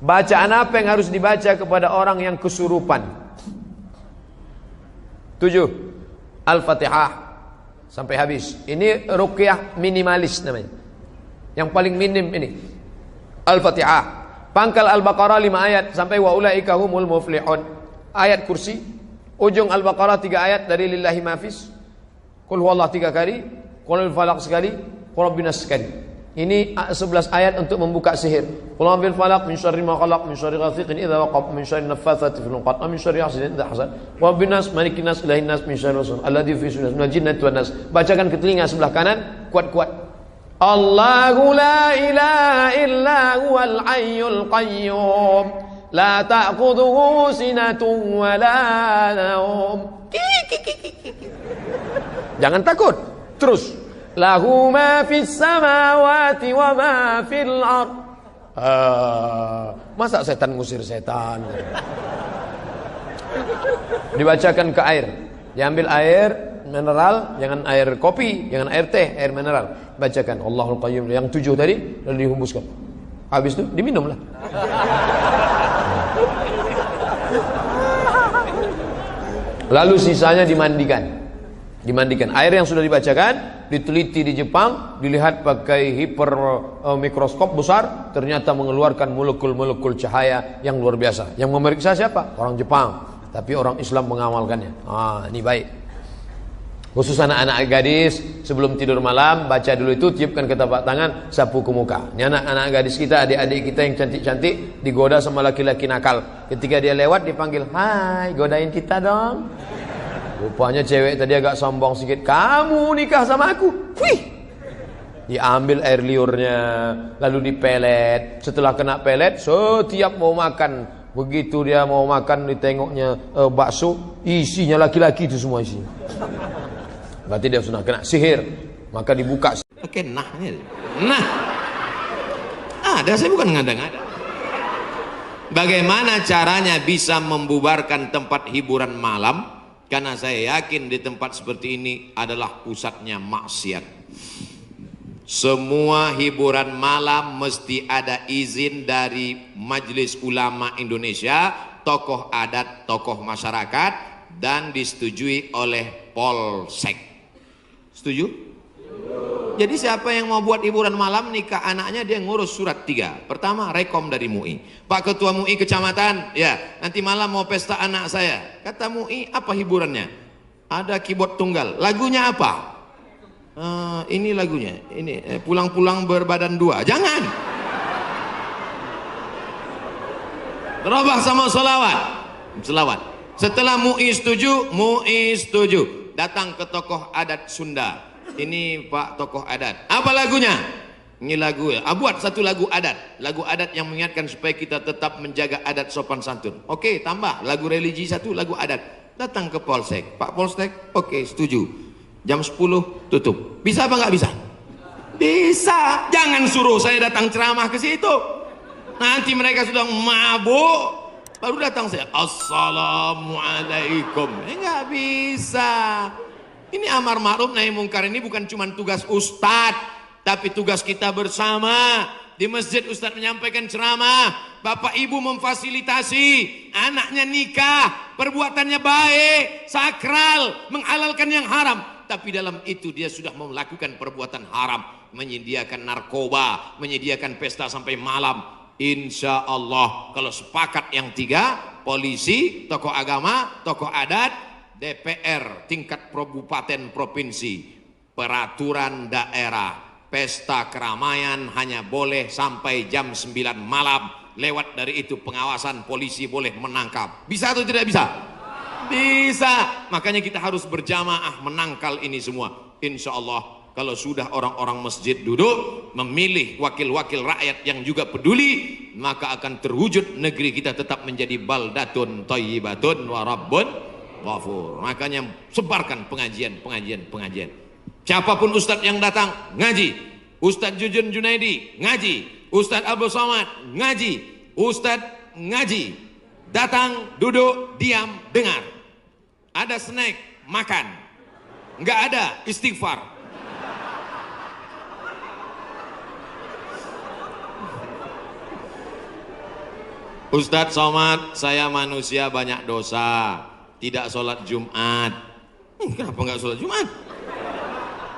Bacaan apa yang harus dibaca kepada orang yang kesurupan? 7. Al-Fatihah sampai habis. Ini ruqyah minimalis namanya. Yang paling minim ini. Al-Fatihah. Pangkal Al-Baqarah 5 ayat sampai wa ulaika humul muflihun. Ayat kursi. Ujung Al-Baqarah 3 ayat dari lillahi mafis. Qul huwallahu 3 kali, Qul falaq sekali, Qul rabbinas sekali. Ini 11 ayat untuk membuka sihir. Qul a'udzu falaq min syarri ma khalaq min syarri ghasiqin idza waqab min syarri naffatsati fil 'uqad min syarri hasidin idza hasad wa binas malikin nas ilahin nas min syarri waswas alladzi fi sunas minal jinnati wan nas. Bacakan ke telinga sebelah kanan kuat-kuat. Allahu la ilaha illa huwal hayyul qayyum la ta'khudhuhu sinatun wa la nawm. Jangan takut. Terus lahu ma fis samawati wa ma fil ard. Masa setan ngusir setan? Dibacakan ke air. Diambil air mineral, jangan air kopi, jangan air teh, air mineral. Bacakan Allahul Qayyum yang 7 tadi, lalu dihembuskan. Habis itu diminumlah. Lalu sisanya dimandikan. Air yang sudah dibacakan diteliti di Jepang, dilihat pakai mikroskop besar, ternyata mengeluarkan molekul-molekul cahaya yang luar biasa. Yang memeriksa siapa? Orang Jepang, tapi orang Islam mengamalkannya. Ini baik. Khusus anak-anak gadis sebelum tidur malam baca dulu itu, tiupkan ke telapak tangan, sapu ke muka. Ini anak-anak gadis kita, adik-adik kita yang cantik-cantik digoda sama laki-laki nakal. Ketika dia lewat dipanggil, "Hai, godain kita dong." Rupanya cewek tadi agak sombong sedikit. "Kamu nikah sama aku?" Wih. Diambil air liurnya, lalu dipelet. Setelah kena pelet, setiap mau makan, begitu dia mau makan ditengoknya bakso, isinya laki-laki itu semua isinya. Berarti dia sudah kena sihir. Maka dibuka. Oke, nahnya. Nah. Ada, saya bukan ngada-ngada. Bagaimana caranya bisa membubarkan tempat hiburan malam? Karena saya yakin di tempat seperti ini adalah pusatnya maksiat. Semua hiburan malam mesti ada izin dari Majelis Ulama Indonesia, tokoh adat, tokoh masyarakat, dan disetujui oleh Polsek. Setuju? Jadi siapa yang mau buat hiburan malam nikah anaknya, dia ngurus surat 3. Pertama, rekom dari MUI. Pak Ketua MUI Kecamatan, ya nanti malam mau pesta anak saya. Kata MUI, apa hiburannya? Ada keyboard tunggal. Lagunya apa? Ini lagunya. Ini pulang-pulang berbadan 2. Jangan. Berubah sama selawat. Setelah MUI setuju, datang ke tokoh adat Sunda. Ini Pak tokoh adat, apa lagunya? Ini lagu ya. Buat satu lagu adat yang mengingatkan supaya kita tetap menjaga adat sopan santun. Oke, tambah lagu religi satu, lagu adat. Datang ke Polsek. Pak Polsek, oke, setuju. Jam 10 tutup. Bisa apa nggak bisa? Bisa. Jangan suruh saya datang ceramah ke situ. Nanti mereka sudah mabuk, baru datang saya, assalamualaikum. Nggak bisa. Ini amar ma'ruf nahi mungkar ini bukan cuma tugas ustadz, tapi tugas kita bersama. Di masjid ustadz menyampaikan ceramah, bapak ibu memfasilitasi, anaknya nikah, perbuatannya baik, sakral, menghalalkan yang haram. Tapi dalam itu dia sudah melakukan perbuatan haram, menyediakan narkoba, menyediakan pesta sampai malam. Insya Allah kalau sepakat yang 3, polisi, tokoh agama, tokoh adat, DPR tingkat kabupaten provinsi, peraturan daerah, pesta keramaian hanya boleh sampai jam 9 malam. Lewat dari itu pengawasan polisi boleh menangkap. Bisa atau tidak bisa? Bisa. Makanya kita harus berjamaah menangkal ini semua. Insya Allah kalau sudah orang-orang masjid duduk memilih wakil-wakil rakyat yang juga peduli, maka akan terwujud negeri kita tetap menjadi baldatun thayyibatun wa rabbun ghafur. Makanya sebarkan pengajian. Siapapun ustadz yang datang ngaji, Ustadz Jujun Junaidi ngaji, Ustadz Abdul Somad ngaji, Ustadz ngaji. Datang, duduk, diam, dengar. Ada snack, makan. Nggak ada, istighfar. Ustadz Somad, saya manusia banyak dosa, tidak sholat Jumat. Kenapa nggak sholat Jumat?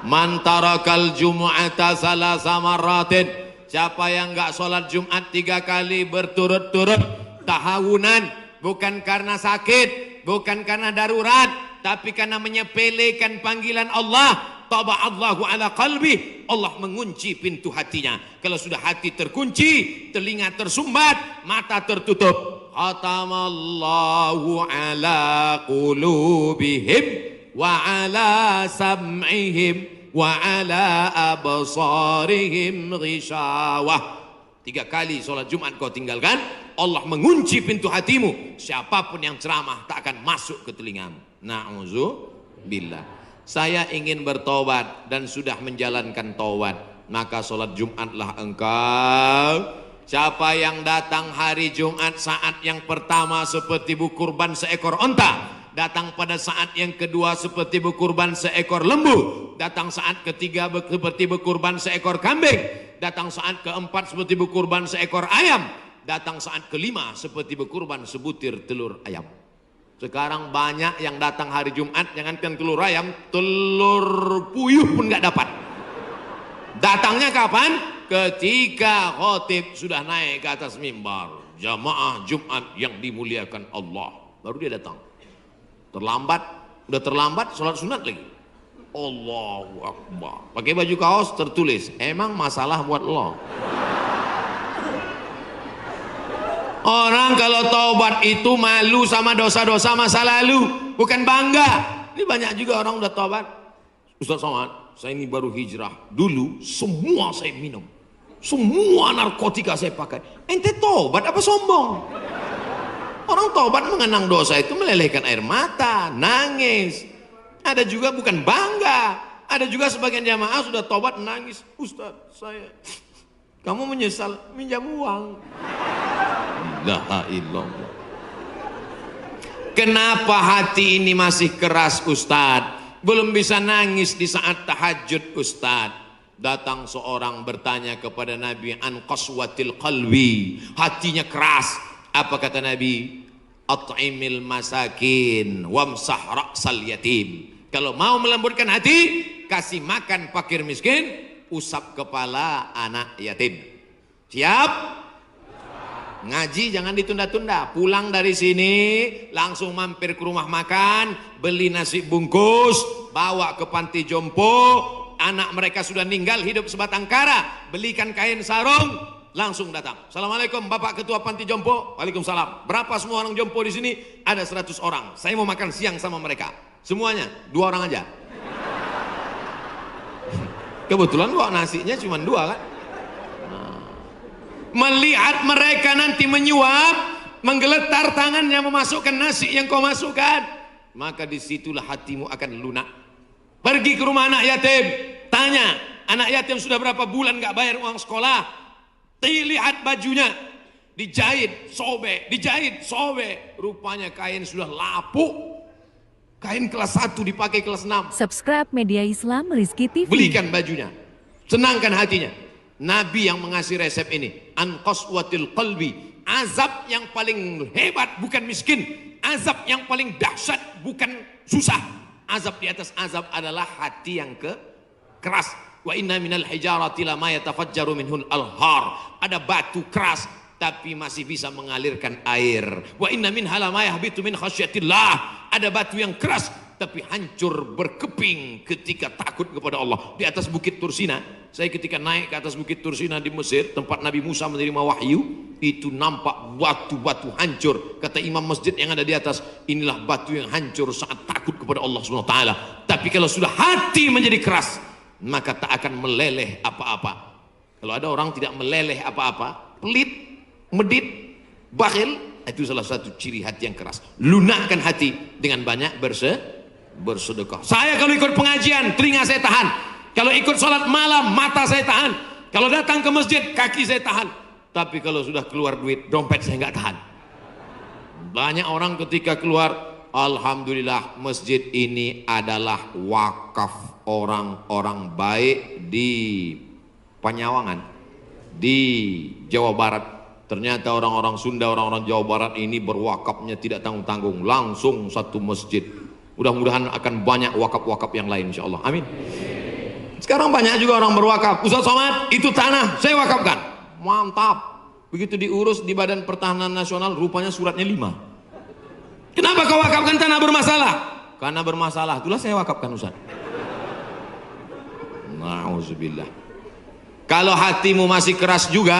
Man tarakal jumu'ata salasa marratin, siapa yang nggak sholat Jumat 3 kali berturut-turut tahawunan, bukan karena sakit, bukan karena darurat, tapi karena menyepelekan panggilan Allah, taba'allahu ala qalbi, Allah mengunci pintu hatinya. Kalau sudah hati terkunci, telinga tersumbat, mata tertutup, khatamallahu ala qulubihim wa ala sam'ihim wa ala absarihim ghishawah. 3 kali sholat Jumat kau tinggalkan, Allah mengunci pintu hatimu. Siapapun yang ceramah tak akan masuk ke telingamu. Na'udzubillah. Saya ingin bertobat dan sudah menjalankan taubat, maka sholat Jumatlah engkau. Siapa yang datang hari Jumat saat yang pertama seperti berkurban seekor onta, datang pada saat yang kedua seperti berkurban seekor lembu, datang saat ketiga seperti berkurban seekor kambing, datang saat keempat seperti berkurban seekor ayam, datang saat kelima seperti berkurban sebutir telur ayam. Sekarang banyak yang datang hari Jumat, jangankan telur ayam, telur puyuh pun nggak dapat. Datangnya kapan? Ketika khotib sudah naik ke atas mimbar, jamaah Jumat yang dimuliakan Allah, baru dia datang. Terlambat, udah terlambat sholat sunat lagi. Allahu Akbar. Pakai baju kaos tertulis, emang masalah buat lo. Orang kalau taubat itu malu sama dosa-dosa masa lalu, bukan bangga. Ini banyak juga orang udah taubat. Ustaz Somad, saya ini baru hijrah. Dulu semua saya minum, semua narkotika saya pakai. Ente taubat apa sombong? Orang taubat mengenang dosa itu melelehkan air mata, nangis. Ada juga bukan bangga. Ada juga sebagian jamaah sudah taubat nangis. Ustaz, kamu menyesal minjam uang. La illallah. Kenapa hati ini masih keras Ustaz? Belum bisa nangis di saat tahajud Ustaz. Datang seorang bertanya kepada Nabi an qaswatil qalbi. Hatinya keras. Apa kata Nabi? At'imil masakin wamsah ra'sal yatim. Kalau mau melembutkan hati, kasih makan fakir miskin, usap kepala anak yatim. Siap? Ngaji jangan ditunda-tunda. Pulang dari sini langsung mampir ke rumah makan, beli nasi bungkus, bawa ke panti jompo. Anak mereka sudah meninggal, hidup sebatang kara, belikan kain sarung, langsung datang. Assalamualaikum Bapak Ketua Panti Jompo. Waalaikumsalam. Berapa semua orang jompo di sini? Ada 100 orang. Saya mau makan siang sama mereka. Semuanya 2 orang aja. Kebetulan kok nasinya cuma 2 kan. Melihat mereka nanti menyuap, menggeletar tangannya memasukkan nasi yang kau masukkan, maka disitulah hatimu akan lunak. Pergi ke rumah anak yatim, tanya anak yatim sudah berapa bulan gak bayar uang sekolah. Lihat bajunya, dijahit sobek, rupanya kain sudah lapuk. Kain kelas 1 dipakai kelas 6. Subscribe media Islam Rizky TV. Belikan bajunya, senangkan hatinya. Nabi yang mengasih resep ini, an qaswatil qalbi. Azab yang paling hebat bukan miskin, azab yang paling dahsyat bukan susah. Azab di atas azab adalah hati yang keras. Wa inna minal hijarati lama yatafajjaru minhul alhar. Ada batu keras tapi masih bisa mengalirkan air. Wa inna minha lama yahbitu min khasyatillah. Ada batu yang keras tapi hancur berkeping ketika takut kepada Allah. Di atas bukit Tursina, saya ketika naik ke atas bukit Tursina di Mesir, tempat Nabi Musa menerima wahyu, itu nampak batu-batu hancur. Kata imam masjid yang ada di atas, inilah batu yang hancur saat takut kepada Allah SWT. Tapi kalau sudah hati menjadi keras, maka tak akan meleleh apa-apa. Kalau ada orang tidak meleleh apa-apa, pelit, medit, bakhil, itu salah satu ciri hati yang keras. Lunakkan hati dengan banyak bersedekah. Saya kalau ikut pengajian, telinga saya tahan. Kalau ikut sholat malam, mata saya tahan. Kalau datang ke masjid, kaki saya tahan. Tapi kalau sudah keluar duit, dompet saya nggak tahan. Banyak orang ketika keluar, alhamdulillah masjid ini adalah wakaf orang-orang baik di Panyawangan, di Jawa Barat. Ternyata orang-orang Sunda, orang-orang Jawa Barat ini berwakafnya tidak tanggung-tanggung, langsung satu masjid. Mudah-mudahan akan banyak wakaf-wakaf yang lain insyaallah. Amin. Sekarang banyak juga orang berwakaf. Ustaz Somad, itu tanah saya wakafkan. Mantap. Begitu diurus di Badan Pertahanan Nasional, rupanya suratnya 5. Kenapa kau wakafkan tanah bermasalah? Karena bermasalah, itulah saya wakafkan Ustaz. Nauzubillah. Kalau hatimu masih keras juga,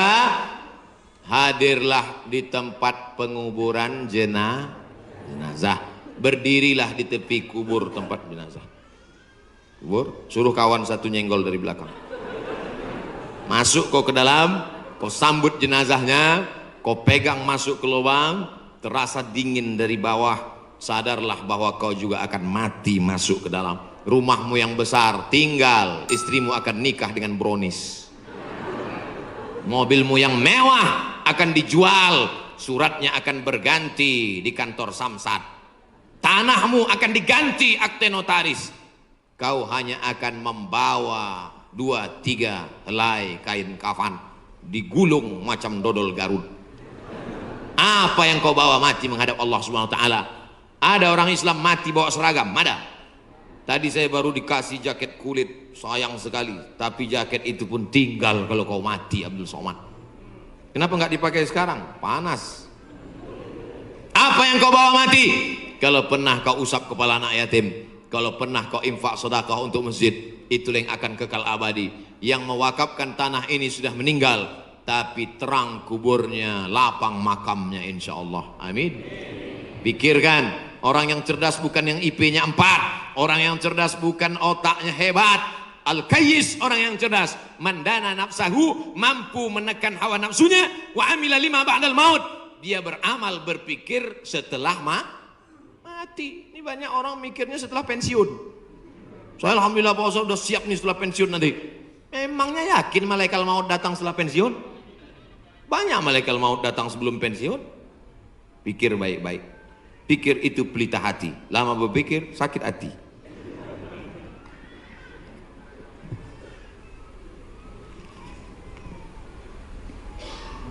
hadirlah di tempat penguburan jenazah. Berdirilah di tepi kubur tempat jenazah. Kubur, suruh kawan satu nyenggol dari belakang. Masuk kau ke dalam, kau sambut jenazahnya, kau pegang masuk ke lubang, terasa dingin dari bawah. Sadarlah bahwa kau juga akan mati masuk ke dalam. Rumahmu yang besar tinggal, istrimu akan nikah dengan brownies. Mobilmu yang mewah akan dijual, suratnya akan berganti di kantor Samsat. Tanahmu akan diganti akte notaris. Kau hanya akan membawa 2-3 helai kain kafan, digulung macam dodol Garut. Apa yang kau bawa mati menghadap Allah Subhanahu wa taala? Ada orang Islam mati bawa seragam, ada. Tadi saya baru dikasih jaket kulit, sayang sekali. Tapi jaket itu pun tinggal kalau kau mati, Abdul Somad. Kenapa nggak dipakai sekarang? Panas. Apa yang kau bawa mati? Kalau pernah kau usap kepala anak yatim, kalau pernah kau infak sedekah untuk masjid, itulah yang akan kekal abadi. Yang mewakafkan tanah ini sudah meninggal, tapi terang kuburnya, lapang makamnya insya Allah. Amin. Pikirkan, orang yang cerdas bukan yang IP-nya 4, orang yang cerdas bukan otaknya hebat. Al-Kayyis, orang yang cerdas, mandana nafsahu, mampu menekan hawa nafsunya, wa amila lima ba'dal maut, dia beramal berpikir setelah mati. Ini banyak orang mikirnya setelah pensiun. Saya alhamdulillah Pak Ustaz udah siap nih setelah pensiun nanti. Memangnya yakin malaikat maut datang setelah pensiun? Banyak malaikat maut datang sebelum pensiun. Pikir baik-baik. Pikir itu pelita hati. Lama berpikir sakit hati.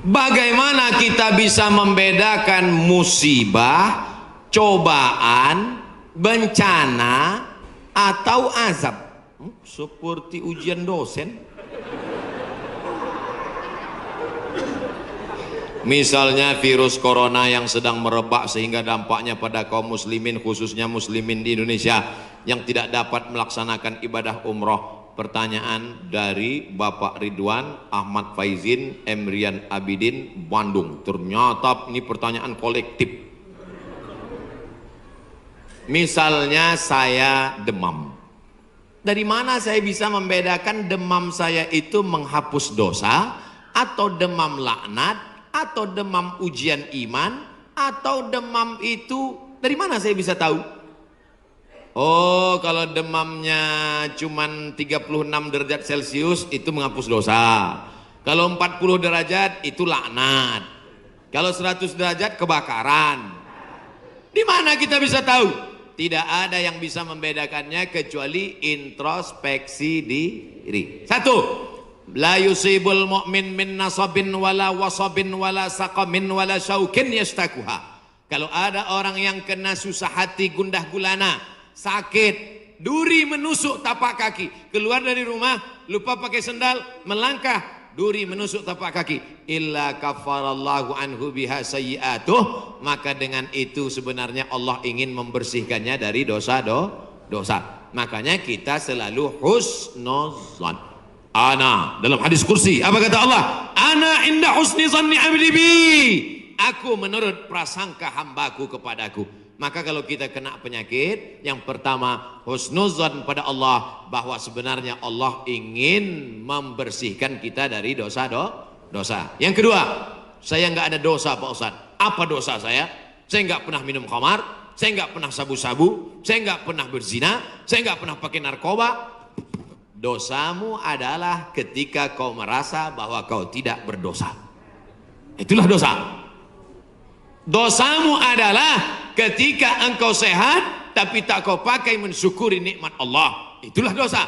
Bagaimana kita bisa membedakan musibah, cobaan, bencana, atau azab? Seperti ujian dosen. Misalnya virus corona yang sedang merebak sehingga dampaknya pada kaum muslimin, khususnya muslimin di Indonesia yang tidak dapat melaksanakan ibadah umroh. Pertanyaan dari Bapak Ridwan Ahmad Faizin Emrian Abidin Bandung. Ternyata ini pertanyaan kolektif. Misalnya saya demam. Dari mana saya bisa membedakan demam saya itu menghapus dosa, atau demam laknat, atau demam ujian iman, atau demam itu dari mana saya bisa tahu? Oh, kalau demamnya cuman 36 derajat Celcius itu menghapus dosa. Kalau 40 derajat itu laknat. Kalau 100 derajat kebakaran. Di mana kita bisa tahu? Tidak ada yang bisa membedakannya kecuali introspeksi diri. 1. La yusibul mu'min min nasabin wala wasabin wala saqamin wala syaukin yastakuha. Kalau ada orang yang kena susah hati, gundah gulana, sakit, duri menusuk tapak kaki, keluar dari rumah lupa pakai sendal, melangkah, duri menusuk tapak kaki, illa kafarallahu anhu biha sayyi'atuh, maka dengan itu sebenarnya Allah ingin membersihkannya dari dosa. Makanya kita selalu husnuzan. Ana, dalam hadis kursi apa kata Allah? Ana inda husni zanni abdi bi, aku menurut prasangka hambaku kepadaku. Maka kalau kita kena penyakit, yang pertama husnuzan pada Allah, bahwa sebenarnya Allah ingin membersihkan kita dari dosa. Yang kedua, saya nggak ada dosa Pak Ustaz. Apa dosa saya? Saya nggak pernah minum khamar, saya nggak pernah sabu-sabu, saya nggak pernah berzina, saya nggak pernah pakai narkoba. Dosamu adalah ketika kau merasa bahwa kau tidak berdosa. Itulah dosa. Dosamu adalah ketika engkau sehat tapi tak kau pakai mensyukuri nikmat Allah. Itulah dosa.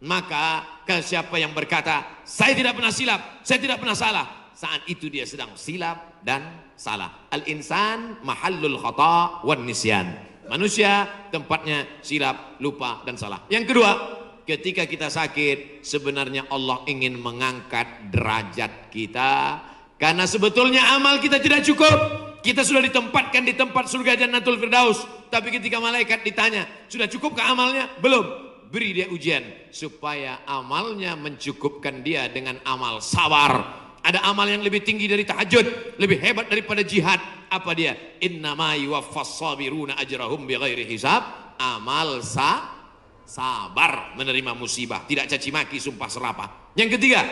Maka siapa yang berkata saya tidak pernah silap, saya tidak pernah salah, saat itu dia sedang silap dan salah. Al-insan mahallul khata' wan nisyan. Manusia tempatnya silap, lupa dan salah. Yang kedua, ketika kita sakit, sebenarnya Allah ingin mengangkat derajat kita, karena sebetulnya amal kita tidak cukup. Kita sudah ditempatkan di tempat surga Jannatul Firdaus, tapi ketika malaikat ditanya, sudah cukupkah amalnya? Belum. Beri dia ujian supaya amalnya mencukupkan dia dengan amal sabar. Ada amal yang lebih tinggi dari tahajud, lebih hebat daripada jihad. Apa dia? Innama yuwaffas sabiruna ajrahum bighairi hisab. Amal sabar, menerima musibah, tidak caci maki, sumpah serapah. Yang ketiga,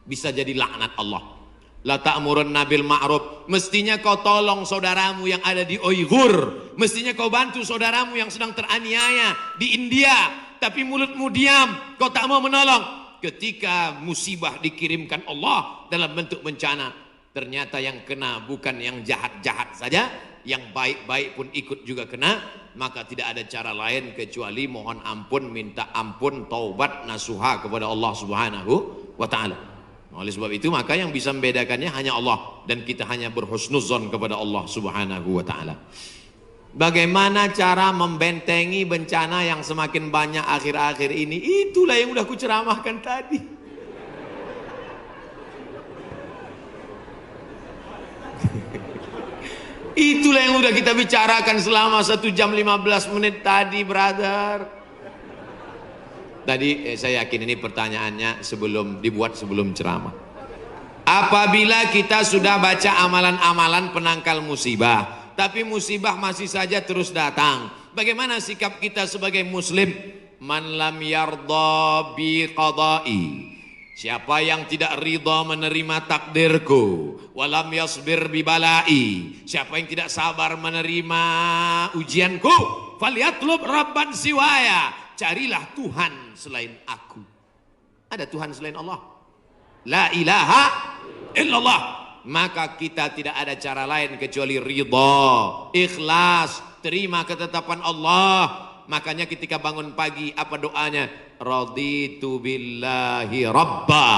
bisa jadi laknat Allah. La ta'murunna bil ma'ruf. Mestinya kau tolong saudaramu yang ada di Uighur. Mestinya kau bantu saudaramu yang sedang teraniaya di India. Tapi mulutmu diam, kau tak mau menolong. Ketika musibah dikirimkan Allah dalam bentuk bencana, ternyata yang kena bukan yang jahat-jahat saja, yang baik-baik pun ikut juga kena. Maka tidak ada cara lain kecuali mohon ampun, minta ampun, taubat, nasuha kepada Allah Subhanahu wa ta'ala. Oleh sebab itu maka yang bisa membedakannya hanya Allah, dan kita hanya berhusnuzon kepada Allah Subhanahu wa ta'ala. Bagaimana cara membentengi bencana yang semakin banyak akhir-akhir ini? Itulah yang udah kuceramahkan tadi. Itulah yang udah kita bicarakan selama 1 jam 15 menit tadi, brother. Tadi saya yakin ini pertanyaannya dibuat sebelum ceramah. Apabila kita sudah baca amalan-amalan penangkal musibah, tapi musibah masih saja terus datang, bagaimana sikap kita sebagai muslim? Man lam yardha bi qada'i, siapa yang tidak ridha menerima takdirku, walam yasbir bi bala'i, siapa yang tidak sabar menerima ujianku, falyatlub rabban siwaya, carilah Tuhan selain aku. Ada Tuhan selain Allah? La ilaha illallah. Maka kita tidak ada cara lain kecuali ridha, ikhlas, terima ketetapan Allah. Makanya ketika bangun pagi apa doanya? Raditu billahi rabba,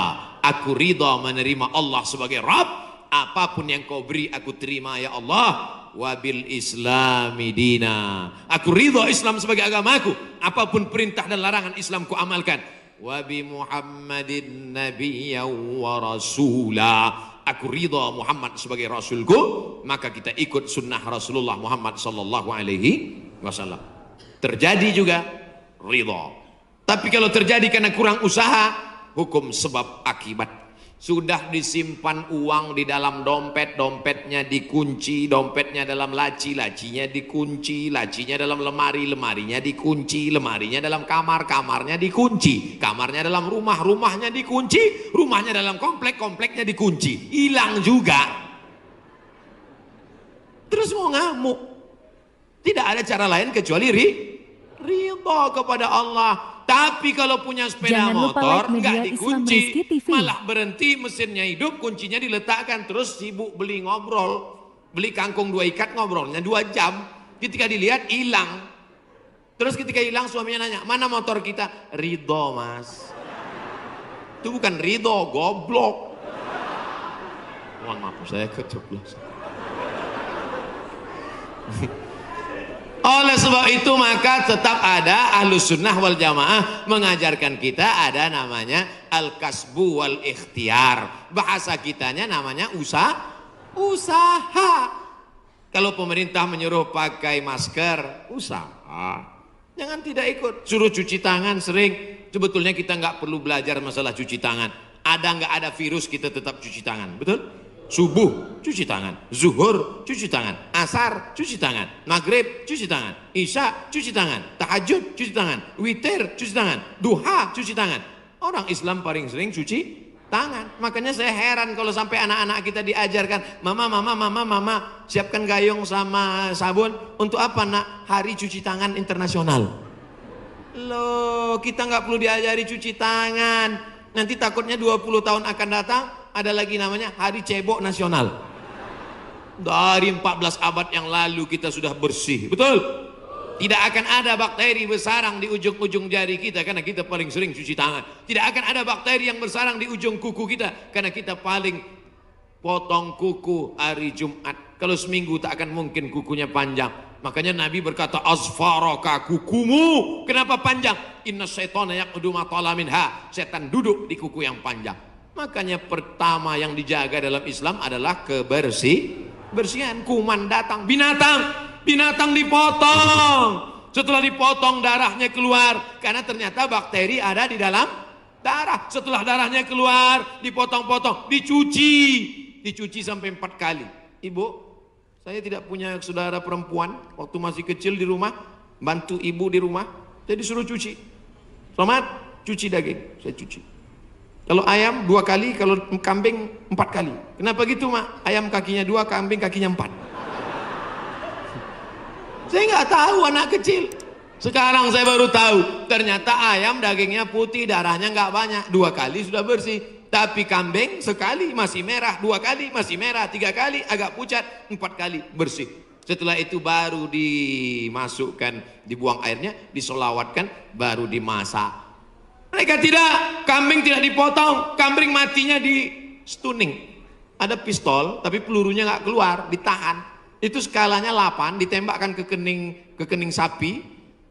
aku ridha menerima Allah sebagai Rabb. Apapun yang kau beri aku terima ya Allah. Wabil islami dina, aku ridha Islam sebagai agamaku. Apapun perintah dan larangan Islam ku amalkan. Wabi Muhammadin nabiyya wa rasula, aku ridha Muhammad sebagai rasulku, maka kita ikut sunnah Rasulullah Muhammad sallallahu alaihi wasallam. Terjadi juga ridha. Tapi kalau terjadi karena kurang usaha, hukum sebab akibat. Sudah disimpan uang di dalam dompet, dompetnya dikunci, dompetnya dalam laci, lacinya dikunci, lacinya dalam lemari, lemarinya dikunci, lemarinya dalam kamar, kamarnya dikunci, kamarnya dalam rumah, rumahnya dikunci, rumahnya dalam komplek, kompleknya dikunci, hilang juga. Terus mau ngamuk. Tidak ada cara lain kecuali ridha kepada Allah. Tapi kalau punya sepeda motor nggak dikunci, malah berhenti mesinnya hidup, kuncinya diletakkan, terus sibuk beli ngobrol, beli kangkung 2 ikat, ngobrolnya 2 jam. Ketika dilihat hilang. Terus ketika hilang suaminya nanya, mana motor kita? Ridho mas. Itu bukan ridho, goblok. Mohon maaf saya kecoplos. Oleh sebab itu maka tetap ada Ahlus Sunnah wal Jamaah mengajarkan kita ada namanya al-kasbu wal ikhtiar. Bahasa kitanya namanya usaha. Kalau pemerintah menyuruh pakai masker, usaha. Jangan tidak ikut. Suruh cuci tangan sering. Sebetulnya kita nggak perlu belajar masalah cuci tangan. Ada nggak ada virus kita tetap cuci tangan, betul? Subuh cuci tangan, zuhur cuci tangan, asar cuci tangan, maghrib cuci tangan, isya cuci tangan, tahajud cuci tangan, witir cuci tangan, duha cuci tangan. Orang Islam paling sering cuci tangan. Makanya saya heran kalau sampai anak-anak kita diajarkan, mama siapkan gayung sama sabun. Untuk apa nak? Hari cuci tangan internasional. Loh, kita nggak perlu diajari cuci tangan. Nanti takutnya 20 tahun akan datang ada lagi namanya Hari Cebok Nasional. Dari 14 abad yang lalu kita sudah bersih, betul? Tidak akan ada bakteri bersarang di ujung-ujung jari kita karena kita paling sering cuci tangan. Tidak akan ada bakteri yang bersarang di ujung kuku kita karena kita paling potong kuku hari Jumat. Kalau seminggu tak akan mungkin kukunya panjang. Makanya Nabi berkata, asfaraka, kukumu kenapa panjang? Inna syaitana yaqudu ma tala minha. Setan duduk di kuku yang panjang. Makanya pertama yang dijaga dalam Islam adalah kebersihan. Kuman datang, binatang dipotong. Setelah dipotong darahnya keluar, karena ternyata bakteri ada di dalam darah. Setelah darahnya keluar, dipotong-potong, dicuci sampai 4 kali. Ibu, saya tidak punya saudara perempuan. Waktu masih kecil di rumah, bantu ibu di rumah, saya disuruh cuci. Selamat, cuci daging, saya cuci. Kalau ayam 2 kali, kalau kambing 4 kali. Kenapa gitu, Mak? Ayam kakinya 2, kambing kakinya 4. Saya nggak tahu anak kecil. Sekarang saya baru tahu. Ternyata ayam dagingnya putih, darahnya nggak banyak. 2 kali sudah bersih. Tapi kambing sekali masih merah, 2 kali masih merah, 3 kali agak pucat, 4 kali bersih. Setelah itu baru dimasukkan, dibuang airnya, disolawatkan, baru dimasak. Mereka tidak, kambing tidak dipotong, kambing matinya di stunning. Ada pistol, tapi pelurunya nggak keluar, ditahan. Itu skalanya 8, ditembakkan ke kening sapi,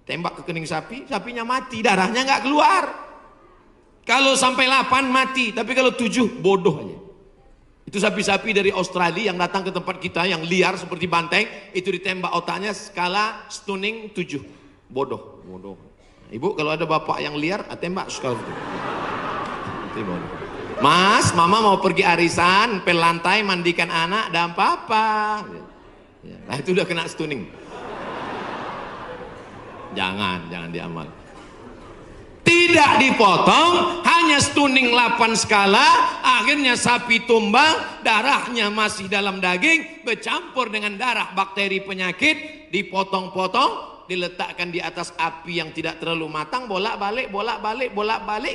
tembak ke kening sapi, sapinya mati, darahnya nggak keluar. Kalau sampai 8 mati, tapi kalau 7 bodoh aja. Itu sapi-sapi dari Australia yang datang ke tempat kita yang liar seperti banteng, itu ditembak otaknya skala stunning 7. Bodoh. Ibu kalau ada bapak yang liar, tembak skala itu. Mas, mama mau pergi arisan, pel lantai, mandikan anak, dan papa. Nah itu udah kena stunning. Jangan diamal. Tidak dipotong, hanya stunning 8 skala, akhirnya sapi tumbang, darahnya masih dalam daging, bercampur dengan darah bakteri penyakit, dipotong-potong, diletakkan di atas api yang tidak terlalu matang, bolak-balik,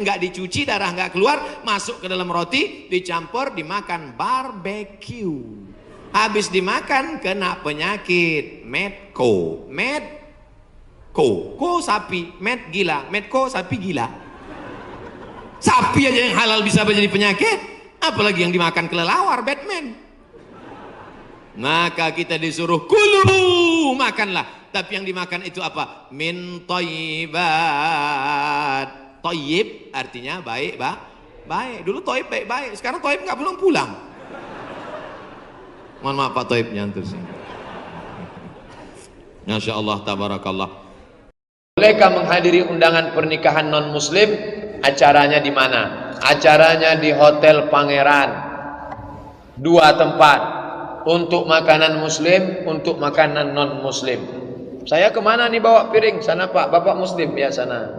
nggak dicuci, darah nggak keluar, masuk ke dalam roti, dicampur, dimakan, barbecue. Habis dimakan kena penyakit Medco. Ko sapi, med gila, Medco sapi gila. Sapi aja yang halal bisa menjadi penyakit, apalagi yang dimakan kelelawar, Batman. Maka kita disuruh kulu, makanlah. Tapi yang dimakan itu apa? Min thayyibat. Thayyib artinya baik, baik. Dulu thayyib baik-baik, sekarang thayyib nggak pulang-pulang. Mohon maaf Pak Toib nyantur sih. Masya Allah, tabarakallah. Bolehkah menghadiri undangan pernikahan non muslim? Acaranya di mana? Acaranya di Hotel Pangeran. 2 tempat. Untuk makanan muslim, untuk makanan non muslim. Saya kemana nih bawa piring? Sana Pak, Bapak muslim ya sana.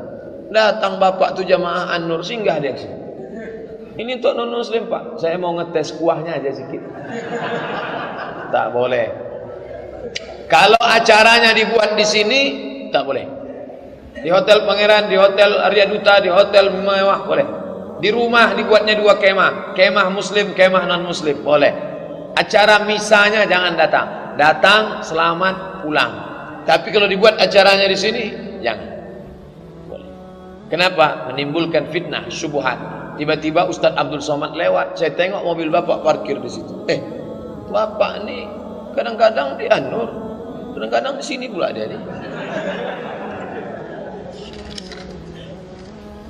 Datang Bapak tuh jamaah An-Nur, singgah dia sini. Ini untuk non muslim Pak, saya mau ngetes kuahnya aja sedikit. Tak boleh. Kalau acaranya dibuat di sini, tak boleh. Di Hotel Pangeran, di Hotel Arya Duta, di hotel mewah boleh. Di rumah dibuatnya 2 kemah, kemah muslim, kemah non muslim, boleh. Acara misanya jangan datang. Datang selamat pulang. Tapi kalau dibuat acaranya di sini, jangan. Boleh. Kenapa? Menimbulkan fitnah, syubhat. Tiba-tiba Ustadz Abdul Somad lewat, saya tengok mobil Bapak parkir di situ. Bapak nih kadang-kadang di An-Nur, kadang-kadang di sini pula dia nih.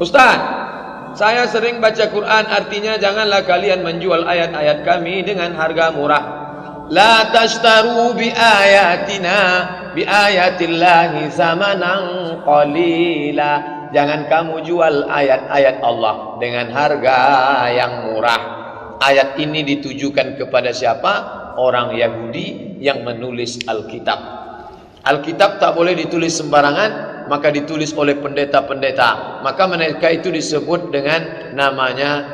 Ustaz, saya sering baca Quran, artinya janganlah kalian menjual ayat-ayat kami dengan harga murah. La tashtaru bi ayatina bi ayatillahi zamanan qalila. Jangan kamu jual ayat-ayat Allah dengan harga yang murah. Ayat ini ditujukan kepada siapa? Orang Yahudi yang menulis Alkitab. Alkitab tak boleh ditulis sembarangan, maka ditulis oleh pendeta-pendeta. Maka mereka itu disebut dengan namanya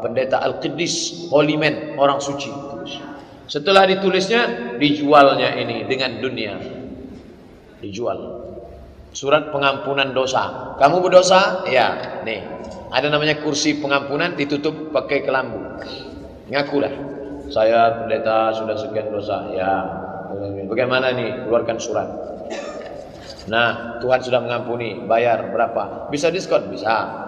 pendeta Al-Qiddis, Holy Man, orang suci. Setelah ditulisnya, dijualnya ini dengan dunia. Dijual. Surat pengampunan dosa. Kamu berdosa? Ya, nih. Ada namanya kursi pengampunan, ditutup pakai kelambu. Ngakulah. Saya pendeta sudah sekian dosa. Ya. Bagaimana nih? Keluarkan surat. Nah, Tuhan sudah mengampuni. Bayar berapa? Bisa diskon? Bisa.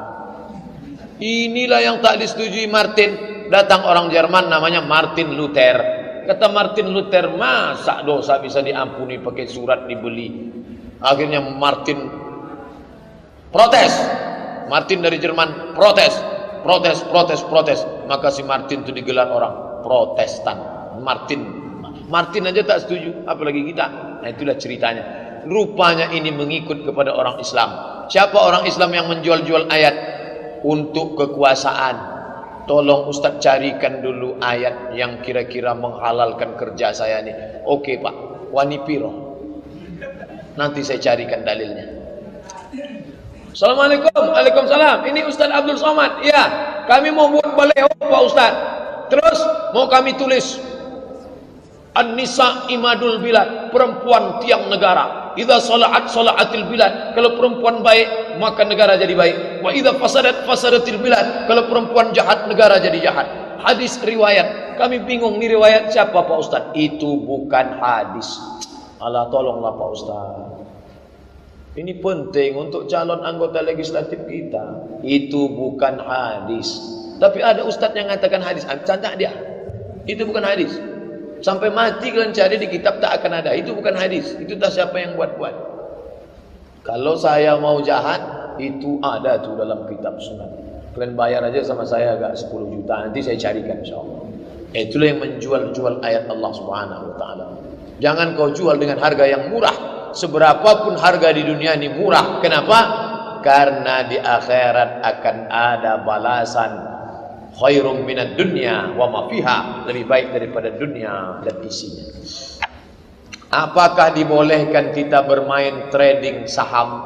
Inilah yang tak disetujui Martin. datang orang Jerman namanya Martin Luther. Kata Martin Luther, masa dosa bisa diampuni pakai surat dibeli? Akhirnya Martin protes. Martin dari Jerman protes. Maka si Martin itu digelar orang Protestan. Martin aja tak setuju, apalagi kita. Nah, itulah ceritanya. Rupanya ini mengikut kepada orang Islam. Siapa orang Islam yang menjual-jual ayat untuk kekuasaan? Tolong Ustaz carikan dulu ayat yang kira-kira menghalalkan kerja saya nih. Oke Pak, wani piro? Nanti saya carikan dalilnya. Assalamualaikum. Waalaikumsalam. Ini Ustaz Abdul Somad. Iya, kami mau buat baleho Pak Ustaz. Terus mau kami tulis An-Nisa imadul bilad, perempuan tiang negara. Idza salaatil bilad, kalau perempuan baik maka negara jadi baik. Wa idza fasadatil bilad, kalau perempuan jahat negara jadi jahat. Hadis riwayat. Kami bingung nih riwayat siapa Pak Ustaz? Itu bukan hadis. Allah tolonglah Pak Ustaz. Ini penting untuk calon anggota legislatif kita. Itu bukan hadis. Tapi ada ustaz yang mengatakan hadis. Cantik dia. Itu bukan hadis. Sampai mati kalian cari di kitab tak akan ada. Itu bukan hadis. Itu tak siapa yang buat-buat. Kalau saya mau jahat, itu ada tuh dalam kitab sunat. Kalian bayar aja sama saya agak 10 juta. Nanti saya carikan insyaAllah. Itulah yang menjual-jual ayat Allah Subhanahu Wa Taala. Jangan kau jual dengan harga yang murah. Seberapapun harga di dunia ini murah. Kenapa? Karena di akhirat akan ada balasan. Khairum minad dunya wa ma fiha, lebih baik daripada dunia dan isinya. Apakah dibolehkan kita bermain trading saham?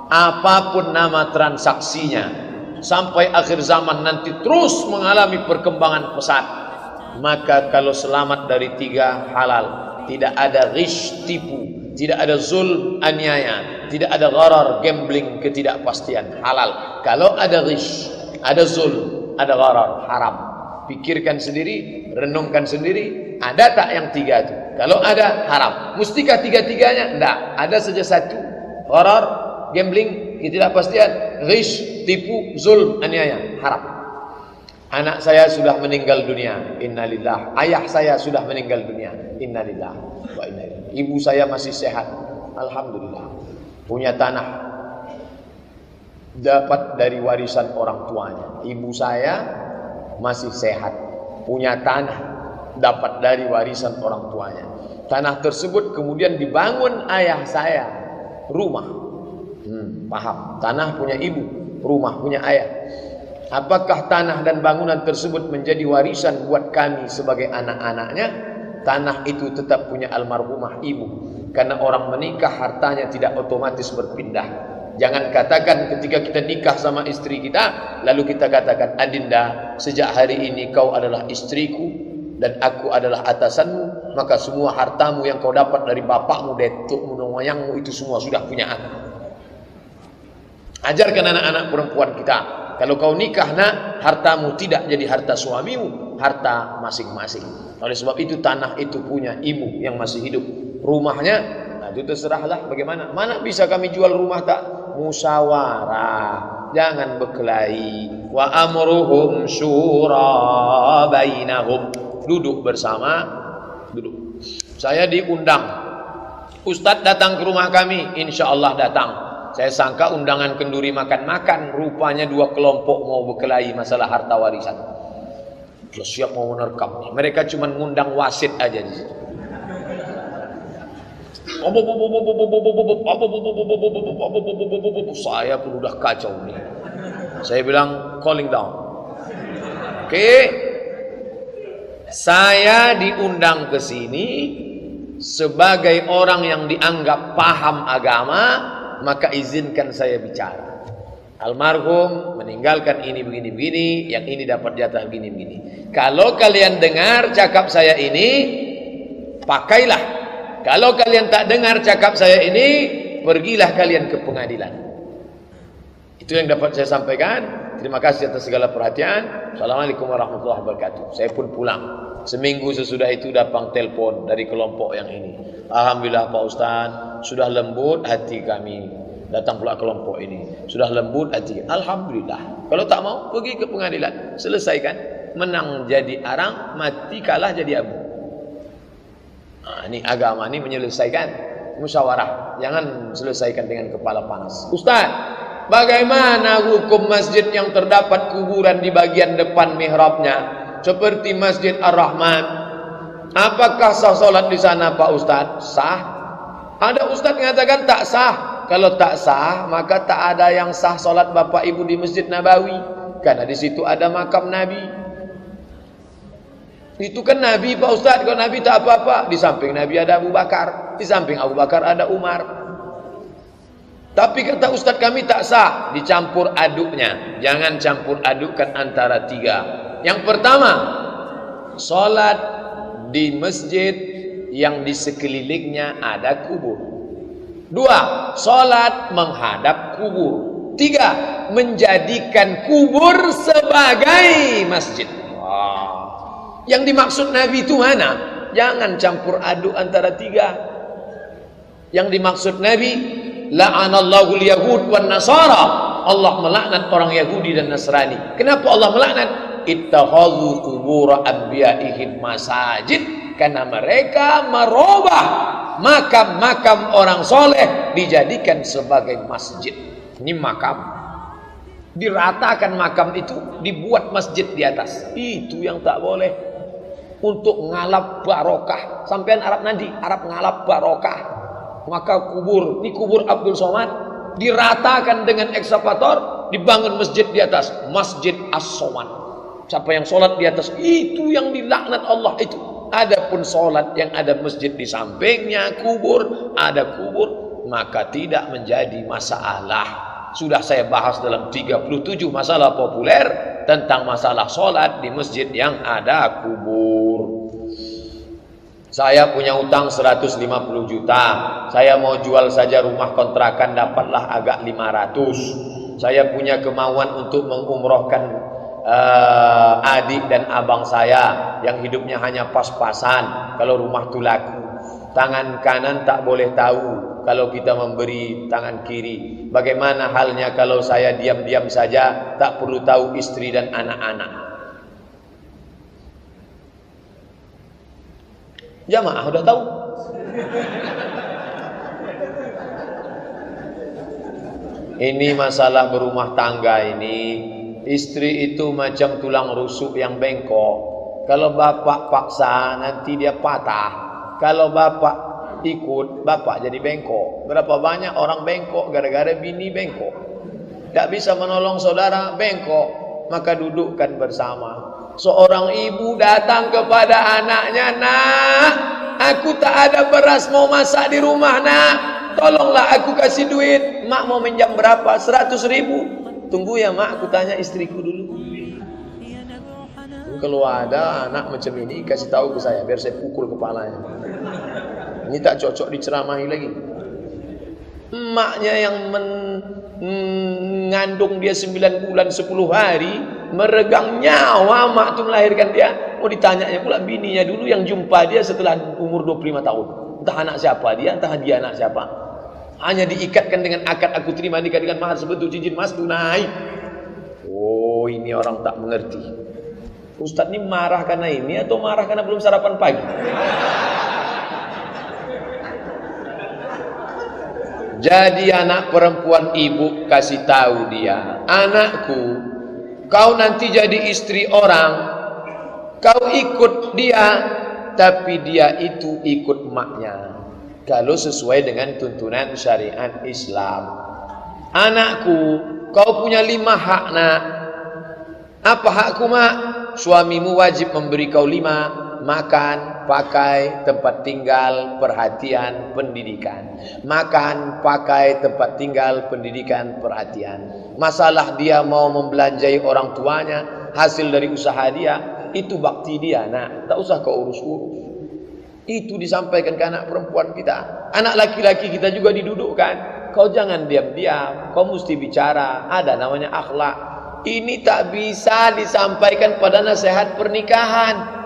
Apapun nama transaksinya, sampai akhir zaman nanti terus mengalami perkembangan pesat. Maka kalau selamat dari 3 halal, tidak ada ghish, tipu, tidak ada zulm, aniaya, tidak ada gharar, gambling, ketidakpastian, halal. Kalau ada ghish, ada zulm, ada gharar, haram. Pikirkan sendiri, renungkan sendiri, ada tak yang 3 itu? Kalau ada, haram. Mustikah 3-3-nya? Tidak, ada saja 1. Gharar, gambling, ketidakpastian, ghish, tipu, zulm, aniaya, haram. Anak saya sudah meninggal dunia, innalillah. Ayah saya sudah meninggal dunia, innalillah wa inna ilaihi. Ibu saya masih sehat, alhamdulillah. Punya tanah, dapat dari warisan orang tuanya. Ibu saya masih sehat, punya tanah, dapat dari warisan orang tuanya. Tanah tersebut kemudian dibangun ayah saya rumah. Paham? Tanah punya ibu, rumah punya ayah. Apakah tanah dan bangunan tersebut menjadi warisan buat kami sebagai anak-anaknya? Tanah itu tetap punya almarhumah ibu. Karena orang menikah hartanya tidak otomatis berpindah. Jangan katakan ketika kita nikah sama istri kita, lalu kita katakan, Adinda, sejak hari ini kau adalah istriku dan aku adalah atasanmu, maka semua hartamu yang kau dapat dari bapakmu, datukmu, moyangmu itu semua sudah punya aku. Ajarkan anak-anak perempuan kita, kalau kau nikah nak, hartamu tidak jadi harta suamimu, harta masing-masing. Oleh sebab itu tanah itu punya ibu yang masih hidup. Rumahnya, nah itu terserahlah bagaimana. Mana bisa kami jual rumah tak? Musyawarah, jangan berkelahi. Wa amruhum syura bainahum. Duduk bersama, duduk. Saya diundang, Ustadz datang ke rumah kami, insya Allah datang. Saya sangka undangan kenduri makan-makan, rupanya 2 kelompok mau berkelahi masalah harta warisan. Sudah siap mau menerkam. Mereka cuma ngundang wasit aja di situ. Saya pun udah kacau nih. Saya bilang calling down. Oke. Saya diundang ke sini sebagai orang yang dianggap paham agama, maka izinkan saya bicara. Almarhum meninggalkan ini begini-begini, yang ini dapat jatah begini-begini. Kalau kalian dengar cakap saya ini, pakailah. Kalau kalian tak dengar cakap saya ini, pergilah kalian ke pengadilan. Itu yang dapat saya sampaikan. Terima kasih atas segala perhatian. Assalamualaikum warahmatullahi wabarakatuh. Saya pun pulang. Seminggu sesudah itu datang telepon dari kelompok yang ini. Alhamdulillah Pak Ustaz, sudah lembut hati kami. Datang pula kelompok ini. Sudah lembut hati. Alhamdulillah. Kalau tak mau, pergi ke pengadilan. Selesaikan. menang jadi arang, mati kalah jadi abu. Nah, ini agama ini menyelesaikan musyawarah, jangan selesaikan dengan kepala panas. Ustaz, bagaimana hukum masjid yang terdapat kuburan di bagian depan mihrabnya, seperti Masjid Ar-Rahman? Apakah sah solat di sana Pak Ustaz? Sah. Ada Ustaz mengatakan tak sah. Kalau tak sah, maka tak ada yang sah solat Bapak Ibu di Masjid Nabawi, karena di situ ada makam Nabi. Itu kan Nabi Pak Ustaz, kalau Nabi tak apa-apa. Di samping Nabi ada Abu Bakar, di samping Abu Bakar ada Umar. Tapi kata Ustaz kami tak sah, dicampur aduknya. Jangan campur adukkan antara tiga. Yang pertama, solat di masjid yang di sekelilingnya ada kubur. Dua, solat menghadap kubur. Tiga, menjadikan kubur sebagai masjid. Yang dimaksud Nabi itu mana? Jangan campur aduk antara tiga. Yang dimaksud Nabi, la'anallahu al-yahud wan nasara. Allah melaknat orang Yahudi dan Nasrani. Kenapa Allah melaknat? Ittakhadhu qubur anbiya'ihim masajid. Karena mereka merubah makam-makam orang soleh dijadikan sebagai masjid. Ini makam, diratakan makam itu, dibuat masjid di atas. Itu yang tak boleh. Untuk ngalap barokah. Sampean Arab nanti, Arab ngalap barokah. Maka kubur, ini kubur Abdul Somad, diratakan dengan ekskavator, dibangun masjid di atas, Masjid As-Somad. Siapa yang sholat di atas, itu yang dilaknat Allah itu. Adapun sholat yang ada masjid di sampingnya, kubur, ada kubur, maka tidak menjadi masalah. Sudah saya bahas dalam 37 masalah populer tentang masalah sholat di masjid yang ada kubur. Saya punya utang 150 juta. Saya mau jual saja rumah kontrakan, dapatlah agak 500. Saya punya kemauan untuk mengumrohkan adik dan abang saya yang hidupnya hanya pas-pasan. Kalau rumah itu laku, tangan kanan tak boleh tahu kalau kita memberi tangan kiri. Bagaimana halnya kalau saya diam-diam saja, tak perlu tahu istri dan anak-anak? Jamaah udah tahu. Ini masalah berumah tangga ini. Istri itu macam tulang rusuk yang bengkok. Kalau bapak paksa, nanti dia patah. Kalau bapak ikut, bapak jadi bengkok. Berapa banyak orang bengkok gara-gara bini bengkok. Tak bisa menolong saudara bengkok, maka dudukkan bersama. Seorang ibu datang kepada anaknya, "Nak, aku tak ada beras mau masak di rumah, nak. Tolonglah aku kasih duit. Mak mau minjam berapa? 100.000. Tunggu ya mak, aku tanya istriku dulu. Kalau ada anak macam ini, kasih tahu ke saya, biar saya pukul kepalanya. Ini tak cocok diceramahi lagi. Emaknya yang mengandung dia 9 bulan 10 hari, meregang nyawa mak itu melahirkan dia. Mau ditanyanya pula bininya dulu yang jumpa dia setelah umur 25 tahun. Entah anak siapa dia, entah dia anak siapa. Hanya diikatkan dengan akad aku terima nikah dengan mahar sebetul cincin emas tunai. Oh, ini orang tak mengerti. Ustaz ini marah karena ini atau marah karena belum sarapan pagi? Jadi anak perempuan ibu kasih tahu dia, "Anakku, kau nanti jadi istri orang, kau ikut dia, tapi dia itu ikut maknya. Kalau sesuai dengan tuntunan syariat Islam. Anakku, kau punya 5 hak nak. Apa hakku mak? Suamimu wajib memberi kau 5. Makan, pakai, tempat tinggal, perhatian, pendidikan. Makan, pakai, tempat tinggal, pendidikan, perhatian. Masalah dia mau membelanjai orang tuanya, hasil dari usaha dia, itu bakti dia nak. Tak usah kau urus-urus. Itu disampaikan ke anak perempuan kita. Anak laki-laki kita juga didudukkan. Kau jangan diam-diam, kau mesti bicara. Ada namanya akhlak. Ini tak bisa disampaikan pada nasihat pernikahan.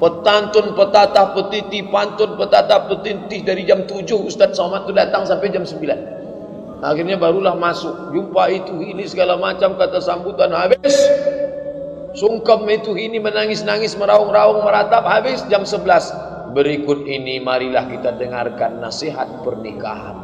Petantun, petatah, petiti, pantun, petatah, petintih dari jam 7 Ustaz Somad itu datang sampai jam 9. Akhirnya barulah masuk. Jumpa itu, ini segala macam kata sambutan habis. Sungkem itu ini menangis-nangis, meraung-raung, meratap, habis jam 11. Berikut ini marilah kita dengarkan nasihat pernikahan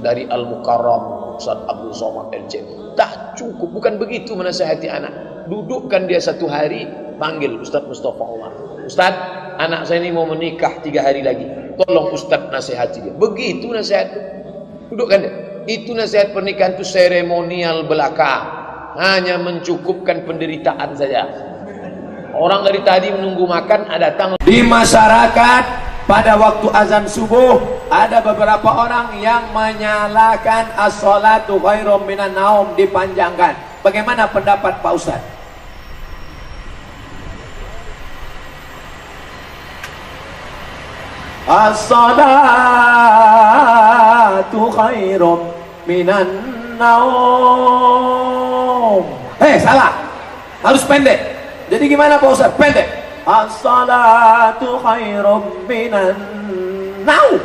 dari Al-Mukarram Ustaz Abdul Somad LC. Tak cukup, bukan begitu menasihati anak. Dudukkan dia satu hari, panggil Ustaz Mustafa Umar. Ustaz, anak saya ini mau menikah 3 hari lagi. Tolong Ustaz nasihati dia. Begitu nasihat itu. Dudukkan dia. Itu nasihat pernikahan itu seremonial belaka. Hanya mencukupkan penderitaan saja. Orang dari tadi menunggu makan, datang. Di masyarakat pada waktu azan subuh ada beberapa orang yang menyalakan as-salatu khairum minan naum, dipanjangkan. Bagaimana pendapat Pak Ustaz? As-salatu khairum minan naum. Salah. Harus pendek. Jadi gimana Pak Ustaz? Pendek. As-salatu khairum minan naum.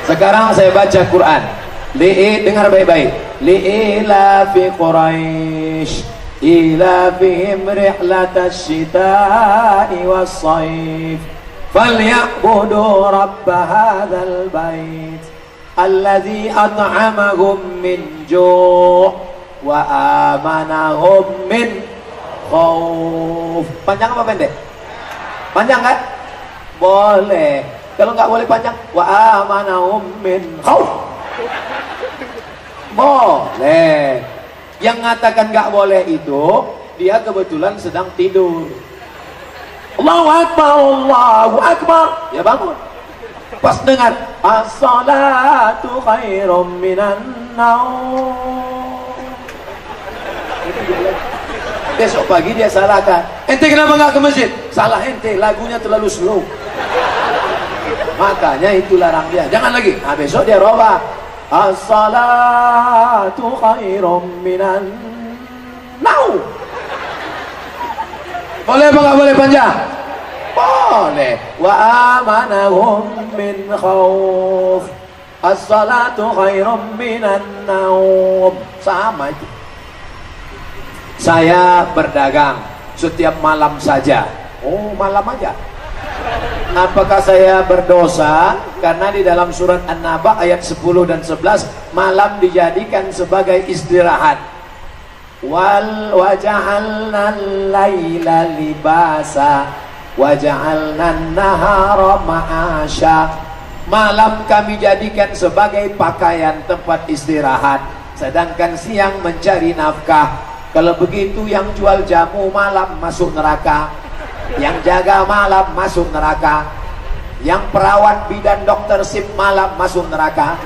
Sekarang saya baca Quran. Dengar baik-baik. Li'ilafi Quraisy ilafihim rihlatasy syita'i was-shaif falyabudu rabb hadzal bait alladzi at'amahum min ju' wa amanahum min khauf. Panjang apa pendek? Panjang kan? Boleh. Kalau nggak boleh panjang, wa amanahum min khauf. Boleh. Yang mengatakan nggak boleh itu dia kebetulan sedang tidur. Allahu Akbar, Allahu Akbar, ya bangun. Pas dengar as-salatu khairum minan naum, besok pagi dia salahkan. Ente kenapa nggak ke masjid? Salah ente, lagunya terlalu slow. Makanya itu larang dia. Jangan lagi. Nah, besok dia robah. As-salatu khairum minan naum. Boleh apa nggak boleh panjang? Boleh. Wa amanahum min khauf. As-salatu khairum minan naum. Sama itu. Saya berdagang setiap malam saja. Oh, malam aja. Apakah saya berdosa? Karena di dalam surat An-Naba ayat 10 dan 11 malam dijadikan sebagai istirahat. Waja'alna al-laila libasa waja'alna an-nahara ma'asya. Malam kami jadikan sebagai pakaian, tempat istirahat, sedangkan siang mencari nafkah. Kalau begitu yang jual jamu malam masuk neraka, yang jaga malam masuk neraka, yang perawat bidan dokter sip malam masuk neraka.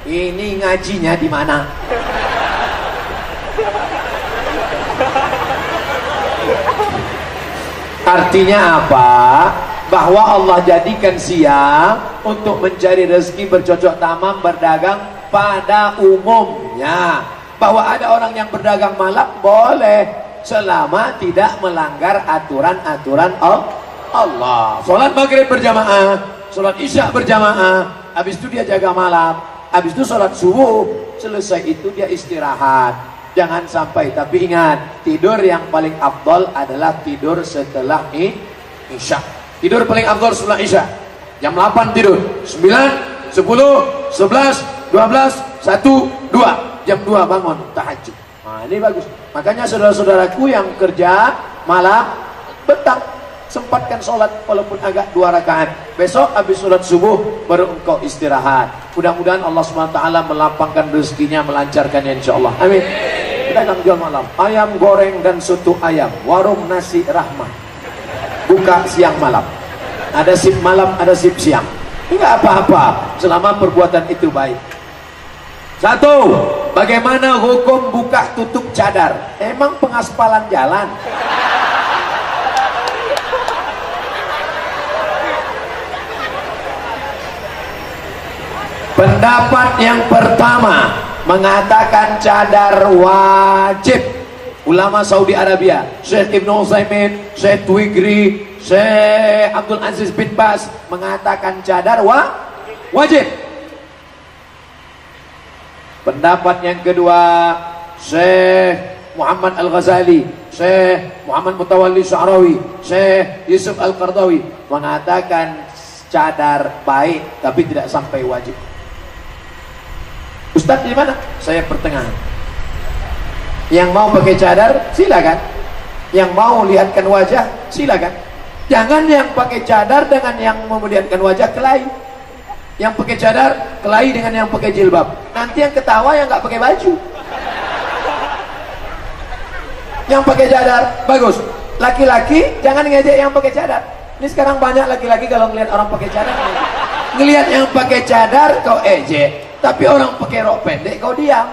Ini ngajinya di mana? Artinya apa? Bahwa Allah jadikan siang untuk mencari rezeki, bercocok tanam, berdagang pada umumnya. Bahwa ada orang yang berdagang malam boleh, selama tidak melanggar aturan-aturan Allah. Sholat maghrib berjamaah, sholat isya berjamaah, habis itu dia jaga malam, habis itu sholat subuh, selesai itu dia istirahat. Jangan sampai, tapi ingat, tidur yang paling afdol adalah tidur setelah isya. Tidur paling afdol setelah isya. Jam 8 tidur, 9, 10, 11, 12, 1, 2. Jam 2 bangun tahajud. Nah, ini bagus. Makanya saudara-saudaraku yang kerja malam, petang sempatkan sholat walaupun agak 2 rakaat. Besok habis sholat subuh baru engkau istirahat. Mudah-mudahan Allah SWT melapangkan rezekinya, melancarkannya insya Allah. Amin. Kita akan jual malam ayam goreng dan soto ayam, warung nasi Rahmah, buka siang malam. Ada sip malam, ada sip siang. Enggak apa-apa selama perbuatan itu baik. Satu, bagaimana hukum buka tutup cadar? Emang pengaspalan jalan? Pendapat yang pertama mengatakan cadar wajib. Ulama Saudi Arabia, Syekh Ibn Utsaimin, Syekh Twigri, Syekh Abdul Aziz bin Baz mengatakan cadar wajib. Pendapat yang kedua, Syekh Muhammad Al-Ghazali, Syekh Muhammad Mutawalli Sya'rawi, Syekh Yusuf Al-Qardawi mengatakan cadar baik tapi tidak sampai wajib. Ustadz di mana? Saya pertengahan. Yang mau pakai cadar silakan, yang mau lihatkan wajah silakan. Jangan yang pakai cadar dengan yang memperlihatkan wajah kelahi. Yang pakai cadar kelahi dengan yang pakai jilbab. Nanti yang ketawa yang nggak pakai baju. Yang pakai cadar bagus. Laki-laki jangan ngejek yang pakai cadar. Ini sekarang banyak laki-laki kalau ngelihat orang pakai cadar, ngelihat yang pakai cadar kau ejek, tapi orang pakai rok pendek kau diam.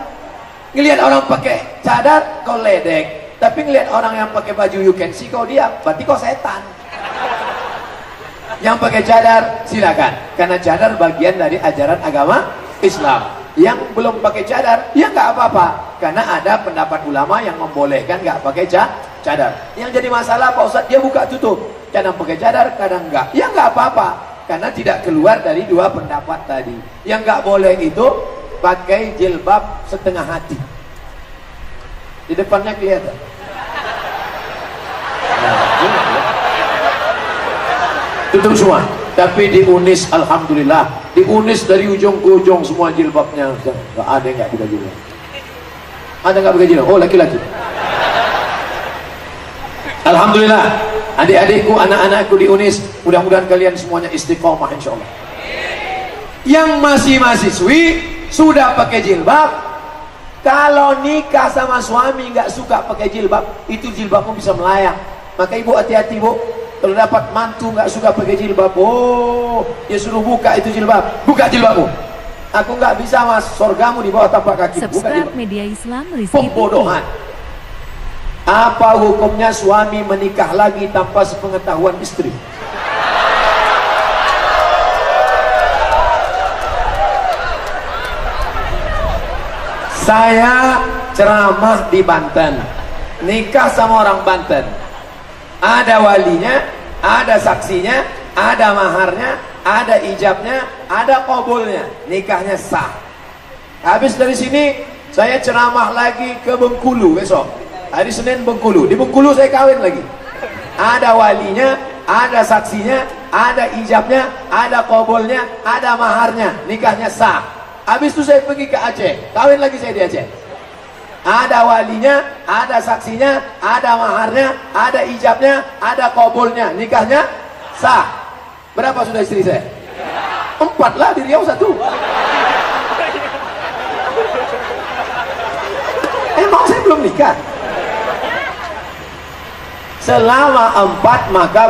Ngelihat orang pakai cadar kau ledek, tapi ngelihat orang yang pakai baju you can see kau diam, berarti kau setan. Yang pakai cadar silakan, karena cadar bagian dari ajaran agama Islam. Yang belum pakai cadar ya nggak apa-apa, karena ada pendapat ulama yang membolehkan nggak pakai cadar. Yang jadi masalah Pak Ustadz, dia buka tutup, kadang pakai cadar kadang enggak, ya nggak apa-apa, karena tidak keluar dari dua pendapat tadi. Yang nggak boleh itu pakai jilbab setengah hati. Di depannya kelihatan. Tutup semua, tapi diunis alhamdulillah, diunis dari ujung ke ujung semua jilbabnya. Nggak ada yang nggak buka jilbab. Ada nggak buka jilbab? Oh laki-laki. Alhamdulillah, adik-adikku, anak-anakku diunis. Mudah-mudahan kalian semuanya istiqomah insya Allah. Yang masih mahasiswi sudah pakai jilbab, kalau nikah sama suami nggak suka pakai jilbab, itu jilbabmu bisa melayang. Maka ibu hati-hati bu, kalau dapat mantu nggak suka pakai jilbab, oh dia suruh buka itu jilbab, buka jilbabmu. Aku nggak bisa mas, sorgamu di bawah tapak kaki. Subscribe Media Islam Rizky Pembodohan. Apa hukumnya suami menikah lagi tanpa sepengetahuan istri? Saya ceramah di Banten, nikah sama orang Banten. Ada walinya, ada saksinya, ada maharnya, ada ijabnya, ada qabulnya, nikahnya sah. Habis dari sini saya ceramah lagi ke Bengkulu besok, hari Senin Bengkulu. Di Bengkulu saya kawin lagi. Ada walinya, ada saksinya, ada ijabnya, ada qabulnya, ada maharnya, nikahnya sah. Habis itu saya pergi ke Aceh, kawin lagi saya di Aceh. Ada walinya, ada saksinya, ada maharnya, ada ijabnya, ada qabulnya, nikahnya sah. Berapa sudah istri saya? 4 lah, di Riau 1. Emang saya belum nikah? Selama 4 maka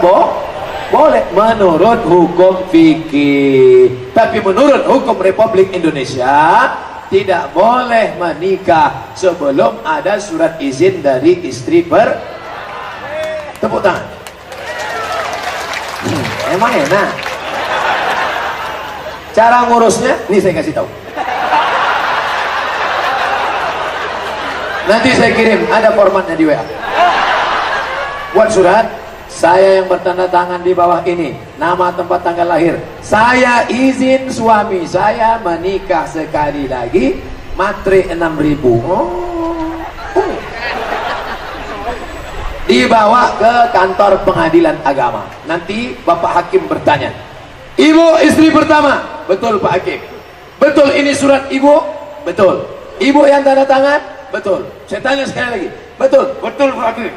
boleh menurut hukum fikih. Tapi menurut hukum Republik Indonesia tidak boleh menikah sebelum ada surat izin dari istri tepuk tangan. Emang enak. Cara ngurusnya, nih saya kasih tahu. Nanti saya kirim, ada formatnya di WA. Buat surat, saya yang bertanda tangan di bawah ini, nama, tempat, tanggal lahir. Saya izin suami saya menikah sekali lagi, matre 6.000. Dibawa ke kantor pengadilan agama. Nanti Bapak Hakim bertanya, Ibu istri pertama? Betul Pak Hakim. Betul ini surat Ibu? Betul. Ibu yang tanda tangan? Betul. Saya tanya sekali lagi, betul? Betul Pak Hakim.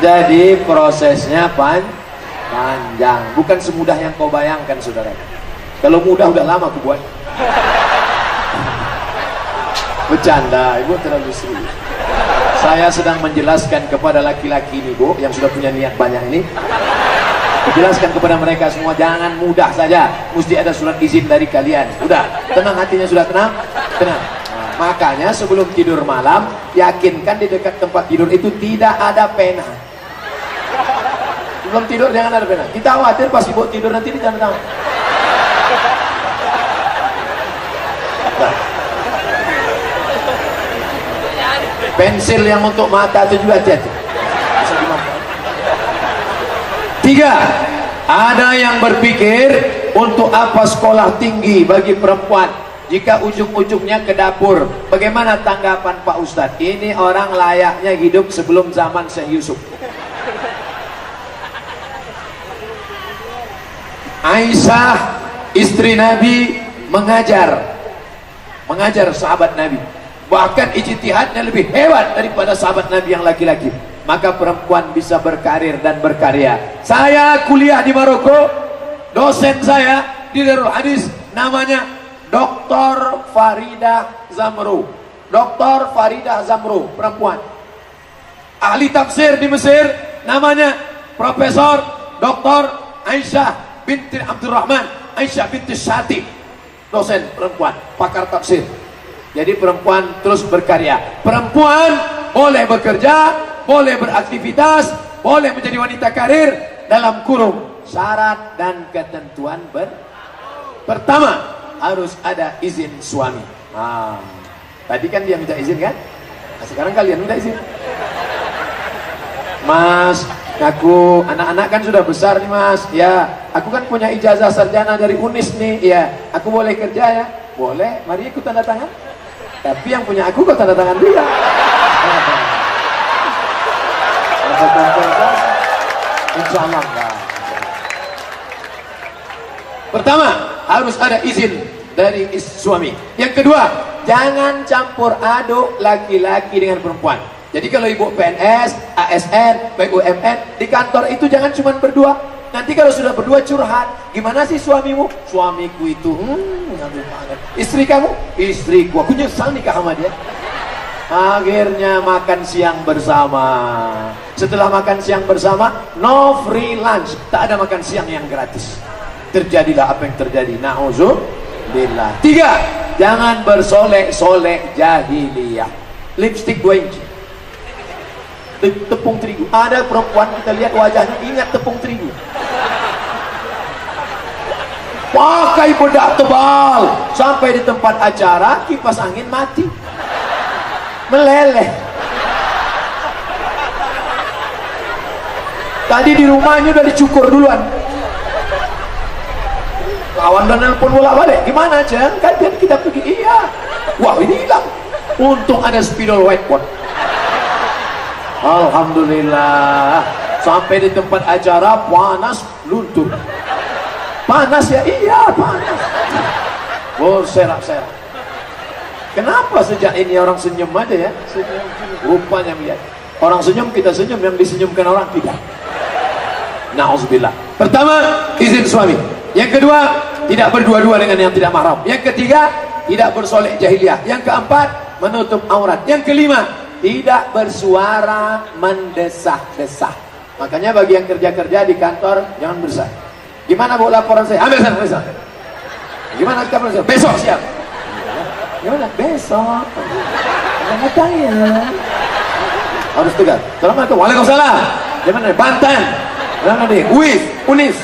Jadi prosesnya panjang, bukan semudah yang kau bayangkan saudara. Kalau mudah udah lama aku buat. Bercanda, ibu terlalu serius. Saya sedang menjelaskan kepada laki-laki ini bu, yang sudah punya niat banyak ini. Jelaskan kepada mereka semua, jangan mudah saja, mesti ada surat izin dari kalian. Udah, tenang hatinya, sudah tenang? Tenang. Nah, makanya sebelum tidur malam, yakinkan di dekat tempat tidur itu tidak ada pena. Sebelum tidur jangan ada pena. Kita khawatir pas ibu tidur nanti di tanda tangan. Nah. Pensil yang untuk mata itu juga hati-hati. 3. Ada yang berpikir untuk apa sekolah tinggi bagi perempuan jika ujung-ujungnya ke dapur. Bagaimana tanggapan Pak Ustadz? Ini orang layaknya hidup sebelum zaman Syekh Yusuf. Aisyah istri Nabi mengajar sahabat Nabi, bahkan ijtihadnya lebih hebat daripada sahabat Nabi yang laki-laki. Maka perempuan bisa berkarir dan berkarya. Saya kuliah di Maroko, dosen saya di Darul Hadis namanya Dr. Faridah Zamrou. Dr. Faridah Zamrou, perempuan. Ahli tafsir di Mesir namanya Profesor Dr. Aisyah binti Abdurrahman, Aisyah binti Syati. Dosen perempuan, pakar tafsir. Jadi perempuan terus berkarya. Perempuan boleh bekerja, boleh beraktivitas, boleh menjadi wanita karir dalam kurung syarat dan ketentuan pertama harus ada izin suami. Tadi kan dia minta izin kan? Nah, sekarang kalian minta izin. Mas, aku anak-anak kan sudah besar nih mas. Ya, aku kan punya ijazah sarjana dari UNIS nih. Ya, aku boleh kerja ya? Boleh. Mari ikut tanda tangan. Tapi yang punya aku kok tanda tangan dia. Insya Allah enggak. Pertama, harus ada izin dari suami. Yang kedua, jangan campur aduk laki-laki dengan perempuan. Jadi kalau ibu PNS, ASN, BUMN di kantor itu jangan cuma berdua. Nanti kalau sudah berdua curhat, gimana sih suamimu? Suamiku itu, istri kamu? Istriku, aku nyesal nikah sama dia. Akhirnya makan siang bersama. Setelah makan siang bersama, no free lunch, tak ada makan siang yang gratis. Terjadilah apa yang terjadi. Na'udzubillah. 3, jangan bersolek-solek jahiliyah. Lipstick 2 inci, tepung terigu. Ada perempuan kita lihat wajahnya ingat tepung terigu. Pakai bedak tebal, sampai di tempat acara kipas angin mati, meleleh. Tadi di rumahnya udah dicukur duluan. Kawan dan nelpon bolak-balik, gimana Jen? Kan kita pergi. Iya. Wah, ini hilang. Untung ada spidol whiteboard. Alhamdulillah. Sampai di tempat acara panas luntur. Panas ya? Iya, panas. Berserak-serak. Kenapa sejak ini orang senyum aja ya? Senyum. Rupanya lihat. Orang senyum kita senyum, yang disenyumkan orang tidak. Na'udzubillah. Pertama, izin suami. Yang kedua, tidak berdua-dua dengan yang tidak mahram. Yang ketiga, tidak bersolek jahiliyah. Yang keempat, menutup aurat. Yang kelima, tidak bersuara mendesah-desah. Makanya bagi yang kerja-kerja di kantor, jangan besar. Gimana bawa laporan saya? Ambil sana, besok. Gimana laporan saya? Besok siap. Gimana? Besok. Jangan tanya. Harus tegas. Assalamualaikum. Waalaikumsalam. Gimana? Banten. Gimana nih? Unis.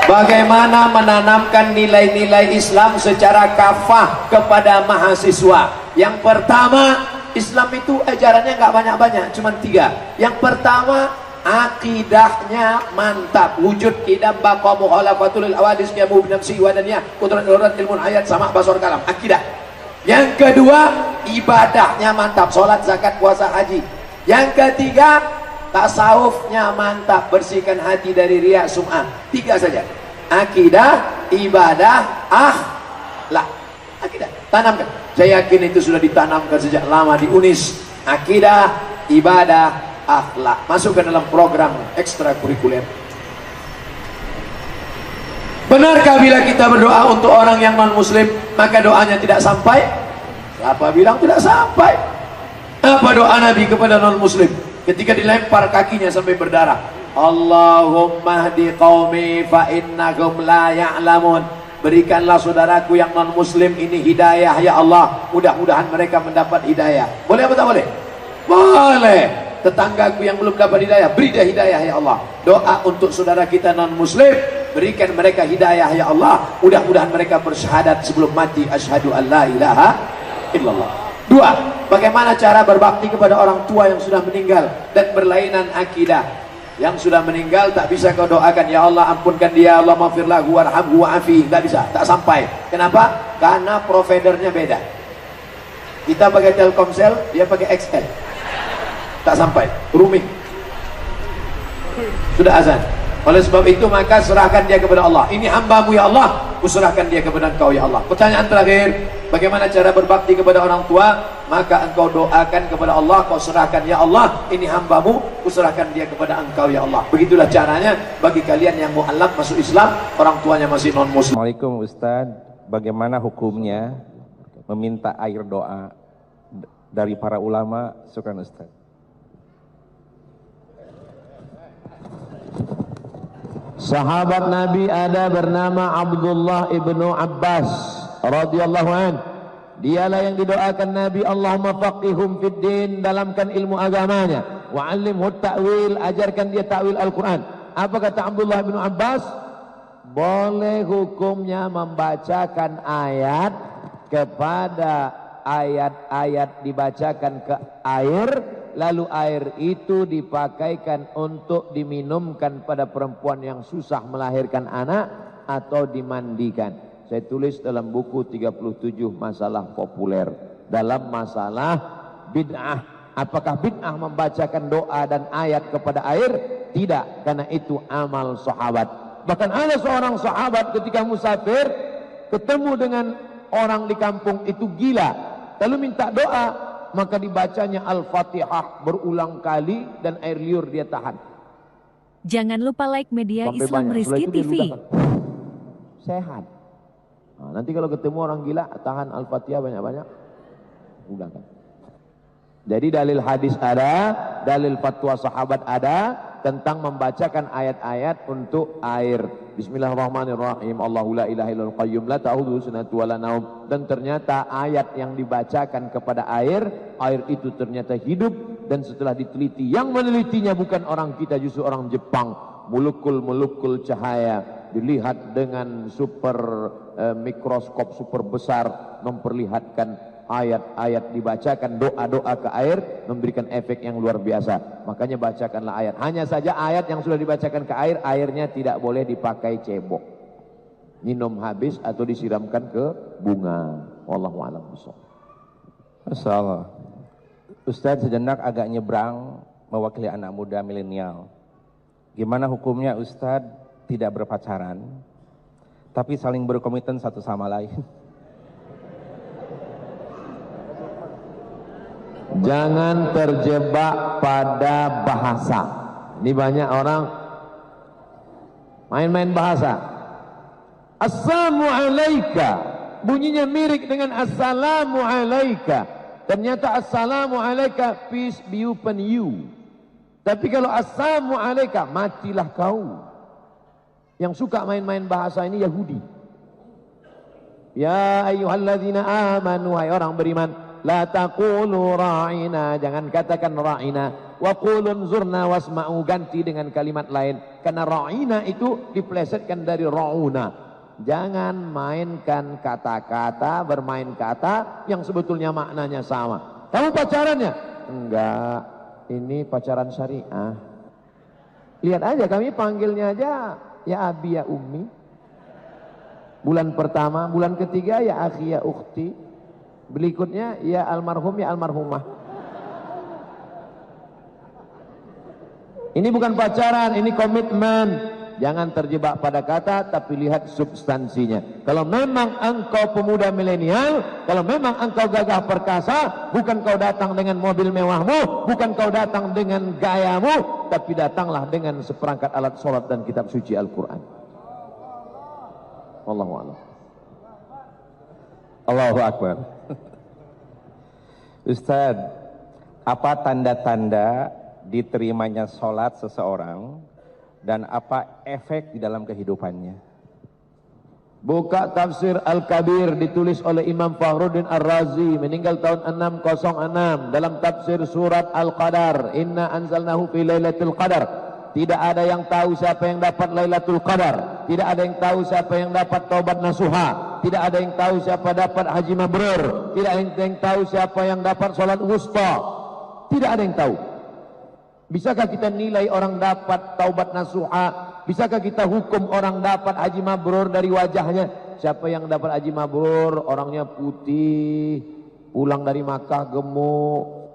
Bagaimana menanamkan nilai-nilai Islam secara kafah kepada mahasiswa? Yang pertama, Islam itu ajarannya nggak banyak-banyak, cuma 3. Yang pertama, akidahnya mantap. Wujud kidam baqa mukhalafatul awadis yabu binafsi wadaniyah kudrat urat ilmun ayat sama basor kalam. Akidah. Yang kedua, ibadahnya mantap. Sholat, zakat, puasa, haji. Yang ketiga, tasawufnya mantap, bersihkan hati dari riya, sum'ah. 3 saja. Akidah, ibadah, akhlak. Akidah, tanamkan. Saya yakin itu sudah ditanamkan sejak lama di UNIS. Akidah, ibadah, akhlak. Masukkan dalam program ekstrakurikuler. Benarkah bila kita berdoa untuk orang yang non-muslim, maka doanya tidak sampai? Siapa bilang tidak sampai? Apa doa Nabi kepada non-muslim ketika dilempar kakinya sampai berdarah? Allahumma hdi qaumi fa innahum la ya'lamun. Berikanlah saudaraku yang non-muslim ini hidayah ya Allah. Mudah-mudahan mereka mendapat hidayah. Boleh apa tak boleh? Boleh. Tetanggaku yang belum dapat hidayah, beri dia hidayah ya Allah. Doa untuk saudara kita non-muslim, berikan mereka hidayah ya Allah. Mudah-mudahan mereka bersyahadat sebelum mati, asyhadu an la ilaha illallah. Dua, bagaimana cara berbakti kepada orang tua yang sudah meninggal dan berlainan akidah. Yang sudah meninggal tak bisa kau doakan, ya Allah ampunkan dia, Allah maghfirlahu warhamhu wa'afi, tak bisa, tak sampai. Kenapa? Karena providernya beda. Kita pakai Telkomsel, dia pakai XL, tak sampai, roaming. Sudah azan. Oleh sebab itu maka serahkan dia kepada Allah. Ini hambamu ya Allah, kuserahkan dia kepada engkau ya Allah. Pertanyaan terakhir, bagaimana cara berbakti kepada orang tua? Maka engkau doakan kepada Allah, kau serahkan ya Allah, ini hambamu, kuserahkan dia kepada engkau ya Allah. Begitulah caranya bagi kalian yang mu'alaf masuk Islam, orang tuanya masih non muslim. Assalamualaikum Ustaz, bagaimana hukumnya meminta air doa dari para ulama? Syukran Ustaz. Sahabat Nabi ada bernama Abdullah ibnu Abbas radhiyallahu an. Dialah yang didoakan Nabi, Allahumma faqihum fid din, dalamkan ilmu agamanya, wa 'allimhu ta'wil, ajarkan dia ta'wil Al-Qur'an. Apa kata Abdullah ibnu Abbas? Boleh hukumnya membacakan ayat kepada ayat-ayat dibacakan ke air, lalu air itu dipakaikan untuk diminumkan pada perempuan yang susah melahirkan anak atau dimandikan. Saya tulis dalam buku 37 masalah populer. Dalam masalah bid'ah, apakah bid'ah membacakan doa dan ayat kepada air? Tidak, karena itu amal sahabat. Bahkan ada seorang sahabat ketika musafir ketemu dengan orang di kampung itu gila, lalu minta doa, maka dibacanya Al-Fatihah berulang kali dan air liur dia tahan. Jangan lupa like media Sampai Islam banyak. Rizky Setelah itu TV. dia ludahkan. Sehat. Nah, nanti kalau ketemu orang gila, tahan Al-Fatihah banyak-banyak, udahkan. Jadi dalil hadis ada, dalil fatwa sahabat ada tentang membacakan ayat-ayat untuk air. Bismillahirrahmanirrahim. Allahu la ilaha illal qayyum la ta'khudhuhu sinatun wa la naum. Dan ternyata ayat yang dibacakan kepada air itu ternyata hidup, dan setelah diteliti, yang menelitinya bukan orang kita, justru orang Jepang. Molekul cahaya dilihat dengan mikroskop super besar, memperlihatkan ayat-ayat dibacakan, doa-doa ke air memberikan efek yang luar biasa. Makanya bacakanlah ayat. Hanya saja ayat yang sudah dibacakan ke air, airnya tidak boleh dipakai cebok, minum habis atau disiramkan ke bunga. Wallahu a'lam bishawab. Masyaallah. Ustaz sejenak agak nyebrang mewakili anak muda milenial. Gimana hukumnya Ustaz tidak berpacaran tapi saling berkomitmen satu sama lain? Jangan terjebak pada bahasa. Ini banyak orang main-main bahasa. Assalamu alayka, bunyinya mirip dengan assalamu alayka. Ternyata assalamu alayka, peace be upon you. Tapi kalau assalamu alayka, matilah kau. Yang suka main-main bahasa ini Yahudi. Ya ayyuhalladzina amanu, hai orang beriman, la taqulu ra'ina, jangan katakan ra'ina, wa qulun zurna wasma'u, ganti dengan kalimat lain, karena ra'ina itu diplesetkan dari ra'una. Jangan mainkan kata-kata, bermain kata yang sebetulnya maknanya sama. Kamu pacarannya? Enggak, ini pacaran syariah. Lihat aja, kami panggilnya aja ya abi ya ummi. Bulan pertama, bulan ketiga ya akhi ya ukhti. Berikutnya ya almarhum ya almarhumah. Ini bukan pacaran, ini komitmen. Jangan terjebak pada kata, tapi lihat substansinya. Kalau memang engkau pemuda milenial, kalau memang engkau gagah perkasa, bukan kau datang dengan mobil mewahmu, bukan kau datang dengan gayamu, tapi datanglah dengan seperangkat alat sholat dan kitab suci Al-Quran. Wallahu a'lam. Allahu Akbar. Ustaz, apa tanda-tanda diterimanya sholat seseorang dan apa efek di dalam kehidupannya? Buka tafsir Al-Kabir ditulis oleh Imam Fakhruddin Ar-Razi, meninggal tahun 606, dalam tafsir surat Al-Qadar, inna anzalnahu fi lailatul qadar. Tidak ada yang tahu siapa yang dapat Lailatul Qadar, tidak ada yang tahu siapa yang dapat taubat nasuha, tidak ada yang tahu siapa dapat haji mabrur, tidak ada yang tahu siapa yang dapat sholat wusta, tidak ada yang tahu. Bisakah kita nilai orang dapat taubat nasuha? Bisakah kita hukum orang dapat haji mabrur dari wajahnya? Siapa yang dapat haji mabrur, orangnya putih, pulang dari Makkah gemuk,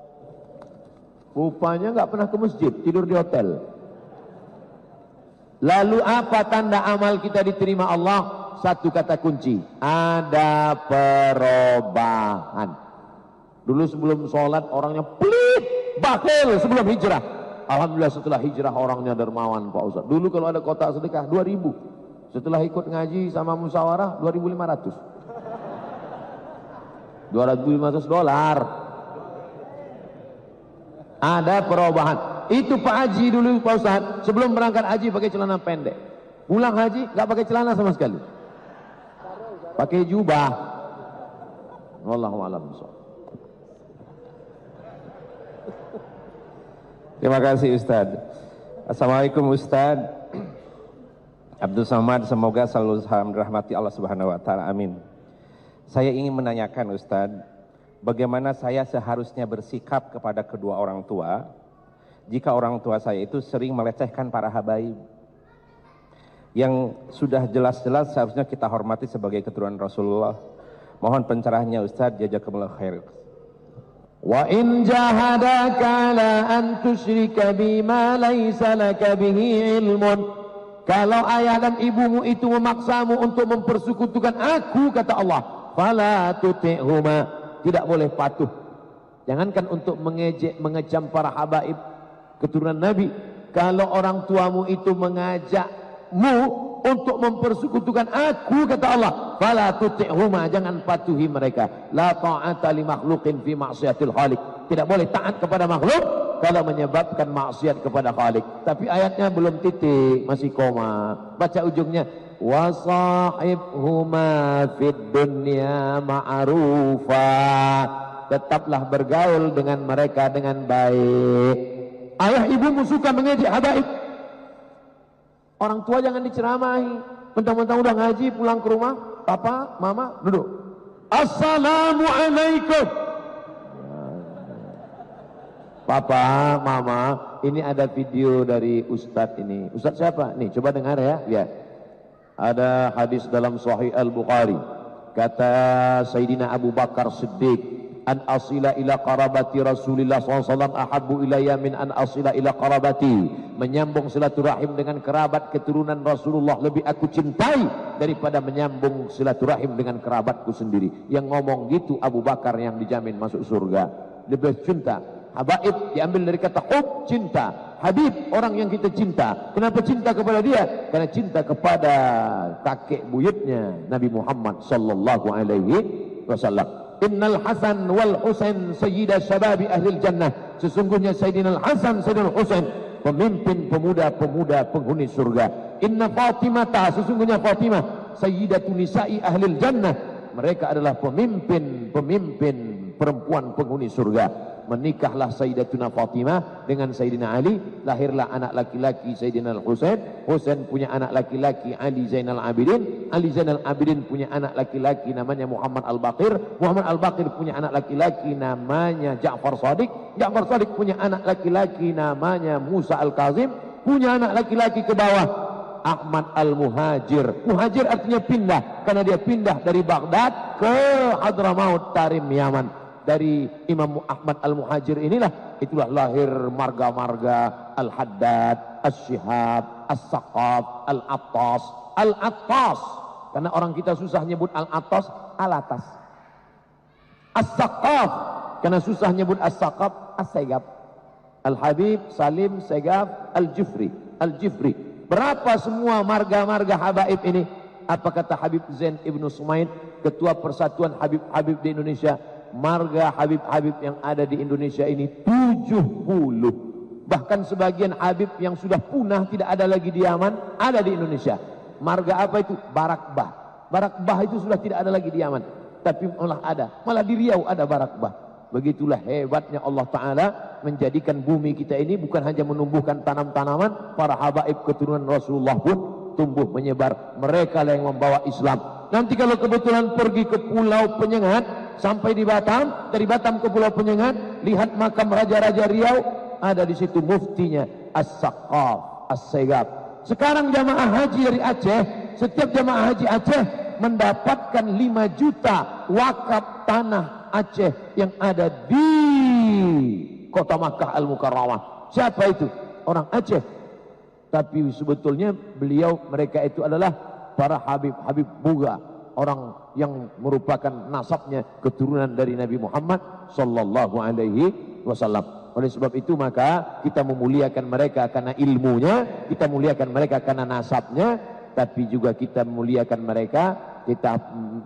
rupanya nggak pernah ke masjid, tidur di hotel. Lalu apa tanda amal kita diterima Allah? Satu kata kunci, ada perubahan. Dulu sebelum sholat orangnya pelit, bakhil sebelum hijrah. Alhamdulillah setelah hijrah orangnya dermawan Pak Ustaz. Dulu kalau ada kotak sedekah 2.000, setelah ikut ngaji sama musyawarah 2.500, $2.500. Ada perubahan. Itu Pak Haji dulu Pak Ustaz, sebelum berangkat haji pakai celana pendek, pulang haji nggak pakai celana sama sekali, pakai jubah. Wallahu a'lam. Terima kasih Ustadz. Assalamualaikum Ustadz. Abdul Samad, semoga selalu dirahmati Allah Subhanahu wa taala. Amin. Saya ingin menanyakan Ustadz, bagaimana saya seharusnya bersikap kepada kedua orang tua jika orang tua saya itu sering melecehkan para habaib yang sudah jelas-jelas seharusnya kita hormati sebagai keturunan Rasulullah. Mohon pencerahannya Ustadz, jazakumullah khair. Wa in jahadaka ala an tusyrika bima laysa laka bihi ilmun. Kalau ayah dan ibumu itu memaksamu untuk mempersekutukan aku, kata Allah, fala tuti'huma, tidak boleh patuh. Jangankan untuk mengejek, mengecam para habaib keturunan Nabi. Kalau orang tuamu itu mengajakmu untuk mempersekutukan aku, kata Allah, fala tuti'huma, jangan patuhi mereka. La ta'ata li makhluqin fi ma'siyatil khaliq. Tidak boleh taat kepada makhluk kalau menyebabkan maksiat kepada Khalik. Tapi ayatnya belum titik, masih koma. Baca ujungnya, wa sahibhuma fid dunya ma'rufa. Tetaplah bergaul dengan mereka dengan baik. Ayah ibumu suka mengejek habaib, orang tua jangan diceramahi. Mentang-mentang udah ngaji, pulang ke rumah, papa, mama, duduk, assalamualaikum. Papa, mama, ini ada video dari Ustadz ini. Ustadz siapa? Nih, coba dengar ya. Ya. Ada hadis dalam Sahih Al-Bukhari. Kata Sayyidina Abu Bakar Siddiq, an asila ila qarabati Rasulillah SAW ahabbu ilayya min an asila ila qarabati. Menyambung silaturahim dengan kerabat keturunan Rasulullah lebih aku cintai daripada menyambung silaturahim dengan kerabatku sendiri. Yang ngomong gitu Abu Bakar yang dijamin masuk surga. Lebih cinta. Habaib diambil dari kata hub, cinta. Habib, orang yang kita cinta. Kenapa cinta kepada dia? Karena cinta kepada kakek buyutnya Nabi Muhammad sallallahu alaihi wasallam. Innal Hasan wal Husain sayyida syababi ahlil jannah. Sesungguhnya Sayyidina Al-Hasan, Sayyidina Al-Husain, pemimpin pemuda-pemuda penghuni surga. Inna Fatimata, sesungguhnya Fatimah, sayyidatu nisa'i ahlil jannah. Mereka adalah pemimpin perempuan penghuni surga. Menikahlah Sayyidatuna Fatimah dengan Sayyidina Ali, lahirlah anak laki-laki Sayyidina Al-Husain. Husain punya anak laki-laki Ali Zainal Abidin. Ali Zainal Abidin punya anak laki-laki namanya Muhammad Al-Baqir. Muhammad Al-Baqir punya anak laki-laki namanya Ja'far Shadiq. Ja'far Shadiq punya anak laki-laki namanya Musa Al-Kazim. Punya anak laki-laki ke bawah Ahmad Al-Muhajir. Muhajir artinya pindah, karena dia pindah dari Baghdad ke Hadramaut Tarim Yaman. Dari Imam Ahmad Al-Muhajir inilah, itulah lahir marga-marga Al-Haddad, As-Syihab, As-Saqaf, Al-Attas. Al-Attas, karena orang kita susah nyebut Al-Attas, Al-Atas. As-Saqaf, karena susah nyebut As-Saqaf, As-Segaf. Al-Habib, Salim, Segaf, Al-Jufri. Al-Jufri. Berapa semua marga-marga habaib ini? Apa kata Habib Zain Ibnu Sumaid, ketua persatuan Habib-Habib di Indonesia? Marga Habib-Habib yang ada di Indonesia ini 70. Bahkan sebagian Habib yang sudah punah, tidak ada lagi di Yaman, ada di Indonesia. Marga apa itu? Barakbah. Barakbah itu sudah tidak ada lagi di Yaman, tapi malah ada, malah di Riau ada Barakbah. Begitulah hebatnya Allah Ta'ala menjadikan bumi kita ini bukan hanya menumbuhkan tanam-tanaman, para habaib keturunan Rasulullah pun tumbuh menyebar. Mereka lah yang membawa Islam. Nanti kalau kebetulan pergi ke Pulau Penyengat, sampai di Batam, dari Batam ke Pulau Penyengat, lihat makam Raja-Raja Riau, ada di situ muftinya As-Saqqaf, As-Segaf. Sekarang jamaah haji dari Aceh, setiap jamaah haji Aceh mendapatkan 5 juta wakaf tanah Aceh yang ada di kota Makkah Al-Mukarramah. Siapa itu? Orang Aceh. Tapi sebetulnya mereka itu adalah para Habib Buga, orang yang merupakan nasabnya keturunan dari Nabi Muhammad sallallahu alaihi wasallam. Oleh sebab itu maka kita memuliakan mereka karena ilmunya, kita muliakan mereka karena nasabnya, tapi juga kita memuliakan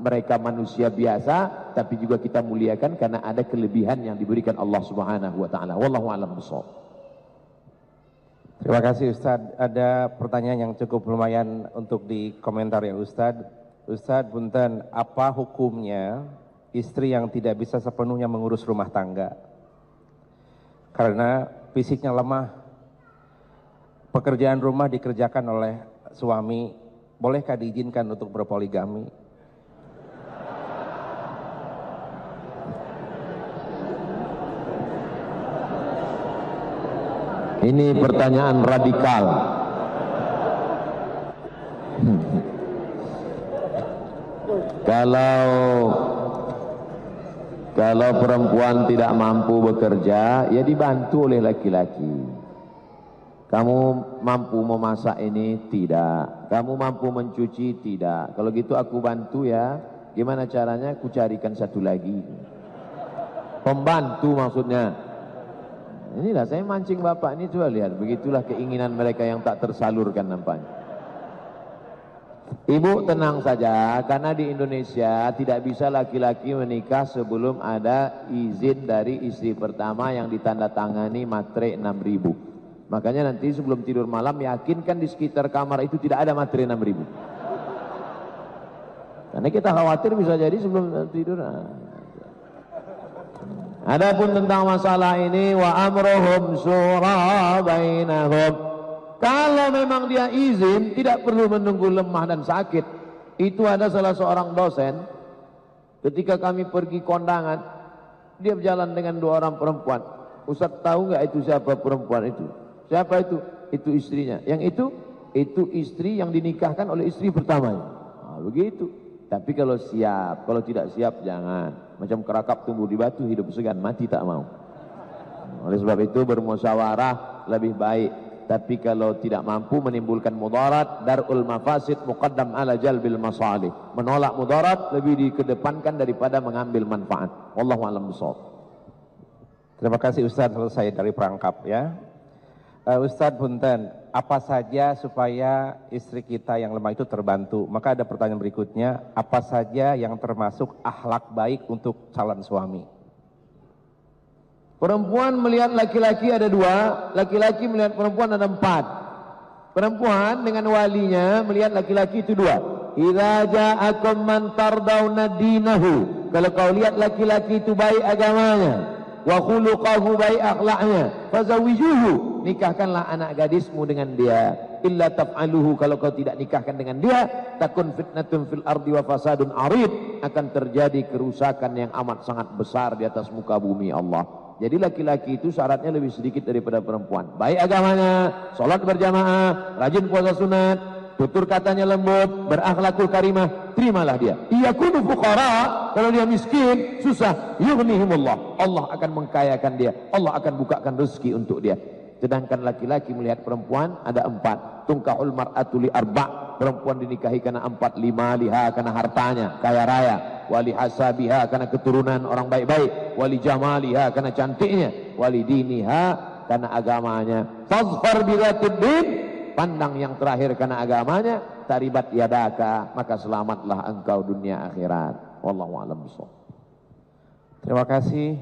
mereka manusia biasa, tapi juga kita muliakan karena ada kelebihan yang diberikan Allah Subhanahu wa taala. Wallahu a'lam bishawab. Terima kasih Ustadz. Ada pertanyaan yang cukup lumayan untuk dikomentar ya Ustadz. Ustadz punten, apa hukumnya istri yang tidak bisa sepenuhnya mengurus rumah tangga karena fisiknya lemah, pekerjaan rumah dikerjakan oleh suami, bolehkah diizinkan untuk berpoligami? Ini pertanyaan radikal. Kalau perempuan tidak mampu bekerja, ya dibantu oleh laki-laki. Kamu mampu memasak ini? Tidak. Kamu mampu mencuci? Tidak. Kalau gitu aku bantu ya. Gimana caranya? Aku carikan satu lagi. Pembantu maksudnya. Inilah saya mancing bapak ini, coba lihat. Begitulah keinginan mereka yang tak tersalurkan nampaknya. Ibu tenang saja, karena di Indonesia tidak bisa laki-laki menikah sebelum ada izin dari istri pertama yang ditandatangani matre 6.000. Makanya nanti sebelum tidur malam yakinkan di sekitar kamar itu tidak ada matre 6.000. Karena kita khawatir bisa jadi sebelum tidur. Adapun tentang masalah ini, wa amruhum syura bainahum. Kalau memang dia izin, tidak perlu menunggu lemah dan sakit. Itu ada salah seorang dosen, ketika kami pergi kondangan, dia berjalan dengan 2 orang perempuan. Ustaz tahu nggak itu siapa perempuan itu? Siapa itu? Itu istrinya. Yang itu istri yang dinikahkan oleh istri pertamanya. Nah, begitu. Tapi kalau siap, kalau tidak siap jangan. Macam kerakap tumbuh di batu, hidup segan, mati tak mau. Oleh sebab itu bermusyawarah lebih baik. Tapi kalau tidak mampu menimbulkan mudarat, darul mafasid muqaddam ala jalbil masalih. Menolak mudarat lebih dikedepankan daripada mengambil manfaat. Wallahu a'lam bishawab. Terima kasih Ustadz, selesai dari perangkap ya. Ustadz punten, apa saja supaya istri kita yang lemah itu terbantu? Maka ada pertanyaan berikutnya, apa saja yang termasuk akhlak baik untuk calon suami? Perempuan melihat laki-laki ada 2, laki-laki melihat perempuan ada 4. Perempuan dengan walinya melihat laki-laki itu 2. Idza ja'akum man tardawna dinahu. Kalau kau lihat laki-laki itu baik agamanya, wa khuluquhu baik akhlaknya, fazawijuhu, nikahkanlah anak gadismu dengan dia. Illa taf'aluhu, kalau kau tidak nikahkan dengan dia, takun fitnatun fil ardi wa fasadun arid, akan terjadi kerusakan yang amat sangat besar di atas muka bumi Allah. Jadi laki-laki itu syaratnya lebih sedikit daripada perempuan. Baik agamanya, sholat berjamaah, rajin puasa sunat, tutur katanya lembut, berakhlakul karimah, terimalah dia. Iyakunu fuqara, kalau dia miskin, susah, yughnihimullah, Allah akan mengkayakan dia, Allah akan bukakan rezeki untuk dia. Sedangkan laki-laki melihat perempuan ada 4. Tungkahul mar'atu li 4. Perempuan dinikahi karena 4. Lima liha karena hartanya, kaya raya. Wali hasabiha karena keturunan orang baik-baik. Wali jamaliha karena cantiknya. Wali diniha karena agamanya. Fazfar bidzatid din, pandang yang terakhir karena agamanya. Taribat yadaka, maka selamatlah engkau dunia akhirat. Wallahu a'lam bishawab. Terima kasih.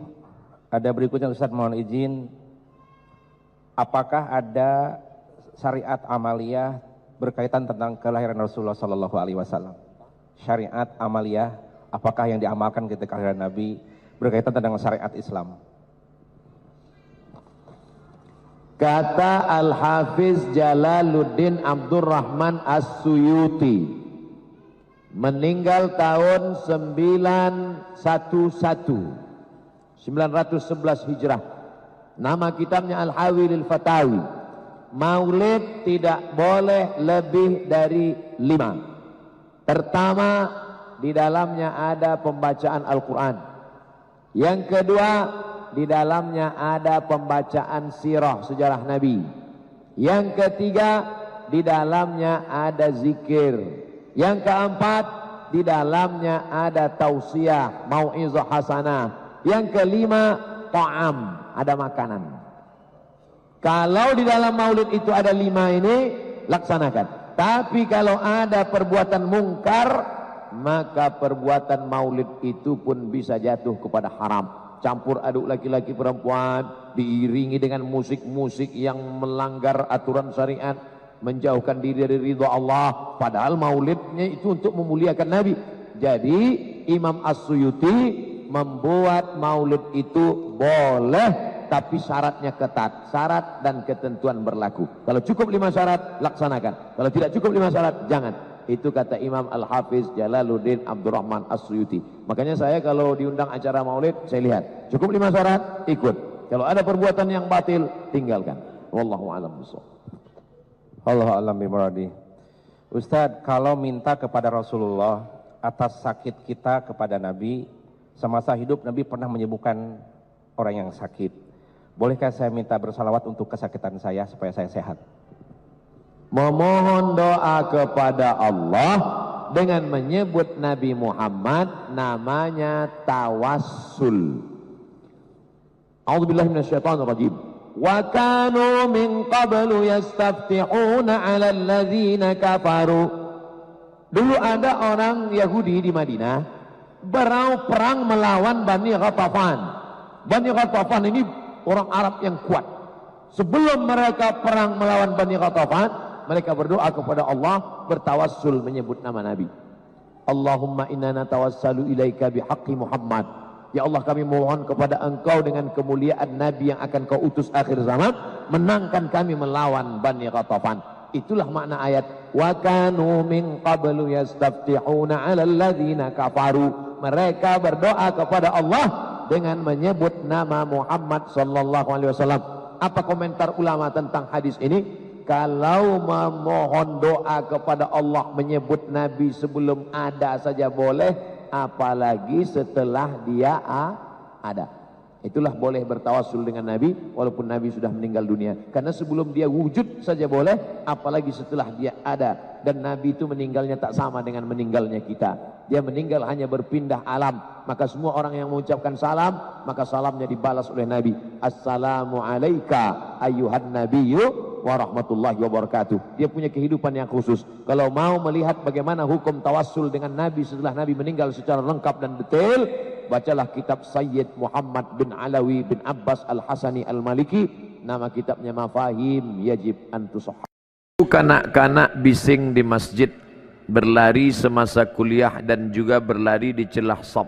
Ada berikutnya Ustaz, mohon izin. Apakah ada syariat amaliyah berkaitan tentang kelahiran Rasulullah Sallallahu Alaihi Wasallam? Syariat amaliyah, apakah yang diamalkan ketika kelahiran Nabi berkaitan tentang syariat Islam? Kata Al-Hafiz Jalaluddin Abdurrahman As-Suyuti, meninggal tahun 911 Hijrah. Nama kitabnya Al-Hawi lil Fatawi. Maulid tidak boleh lebih dari 5. Pertama, di dalamnya ada pembacaan Al-Quran. Yang kedua, di dalamnya ada pembacaan sirah, sejarah Nabi. Yang ketiga, di dalamnya ada zikir. Yang keempat, di dalamnya ada tausiah, mau'izah hasanah. Yang kelima, ta'am, ada makanan. Kalau di dalam maulid itu ada 5 ini, laksanakan. Tapi kalau ada perbuatan mungkar, maka perbuatan maulid itu pun bisa jatuh kepada haram. Campur aduk laki-laki perempuan, diiringi dengan musik-musik yang melanggar aturan syariat, menjauhkan diri dari ridha Allah, padahal maulidnya itu untuk memuliakan Nabi. Jadi Imam As-Suyuti membuat maulid itu boleh, tapi syaratnya ketat. Syarat dan ketentuan berlaku. Kalau cukup 5 syarat, laksanakan. Kalau tidak cukup 5 syarat, jangan. Itu kata Imam Al-Hafiz Jalaluddin Abdurrahman As-Suyuti. Makanya saya kalau diundang acara maulid, saya lihat cukup 5 syarat, ikut. Kalau ada perbuatan yang batil, tinggalkan. Wallahu a'lam bishawab. Allahu a'lam bimuradi. Ustadz, kalau minta kepada Rasulullah atas sakit kita kepada Nabi, semasa hidup Nabi pernah menyembuhkan orang yang sakit. Bolehkah saya minta bersalawat untuk kesakitan saya supaya saya sehat? Memohon doa kepada Allah dengan menyebut Nabi Muhammad, namanya tawassul. A'udzubillahi minasyaitonirrajim. Wa kanu min qablu yastaftihuna 'alal ladzina kafaru. Dulu ada orang Yahudi di Madinah berau perang melawan Bani Ghatafan. Bani Ghatafan ini orang Arab yang kuat. Sebelum mereka perang melawan Bani Ghatafan, mereka berdoa kepada Allah, bertawassul menyebut nama Nabi. Allahumma inna natawassalu ilaika bihaqqi Muhammad. Ya Allah, kami mohon kepada Engkau dengan kemuliaan Nabi yang akan Kau utus akhir zaman, menangkan kami melawan Bani Ghatafan. Itulah makna ayat wa kanu min qablu yastaftihuna 'alal ladzina kafaru. Mereka berdoa kepada Allah dengan menyebut nama Muhammad sallallahu alaihi wasallam. Apa komentar ulama tentang hadis ini? Kalau memohon doa kepada Allah menyebut Nabi sebelum ada saja boleh, apalagi setelah dia ada. Itulah boleh bertawassul dengan Nabi walaupun Nabi sudah meninggal dunia. Karena sebelum dia wujud saja boleh, apalagi setelah dia ada. Dan Nabi itu meninggalnya tak sama dengan meninggalnya kita. Dia meninggal hanya berpindah alam. Maka semua orang yang mengucapkan salam, maka salamnya dibalas oleh Nabi. Assalamu alayka ayyuhan nabiyyu wa rahmatullahi wa barakatuh. Dia punya kehidupan yang khusus. Kalau mau melihat bagaimana hukum tawassul dengan Nabi setelah Nabi meninggal secara lengkap dan detail, bacalah kitab Sayyid Muhammad bin Alawi bin Abbas Al-Hasani Al-Maliki. Nama kitabnya Mafahim Yajib Antusahha. Kanak-kanak bising di masjid, berlari semasa kuliah dan juga berlari di celah shop.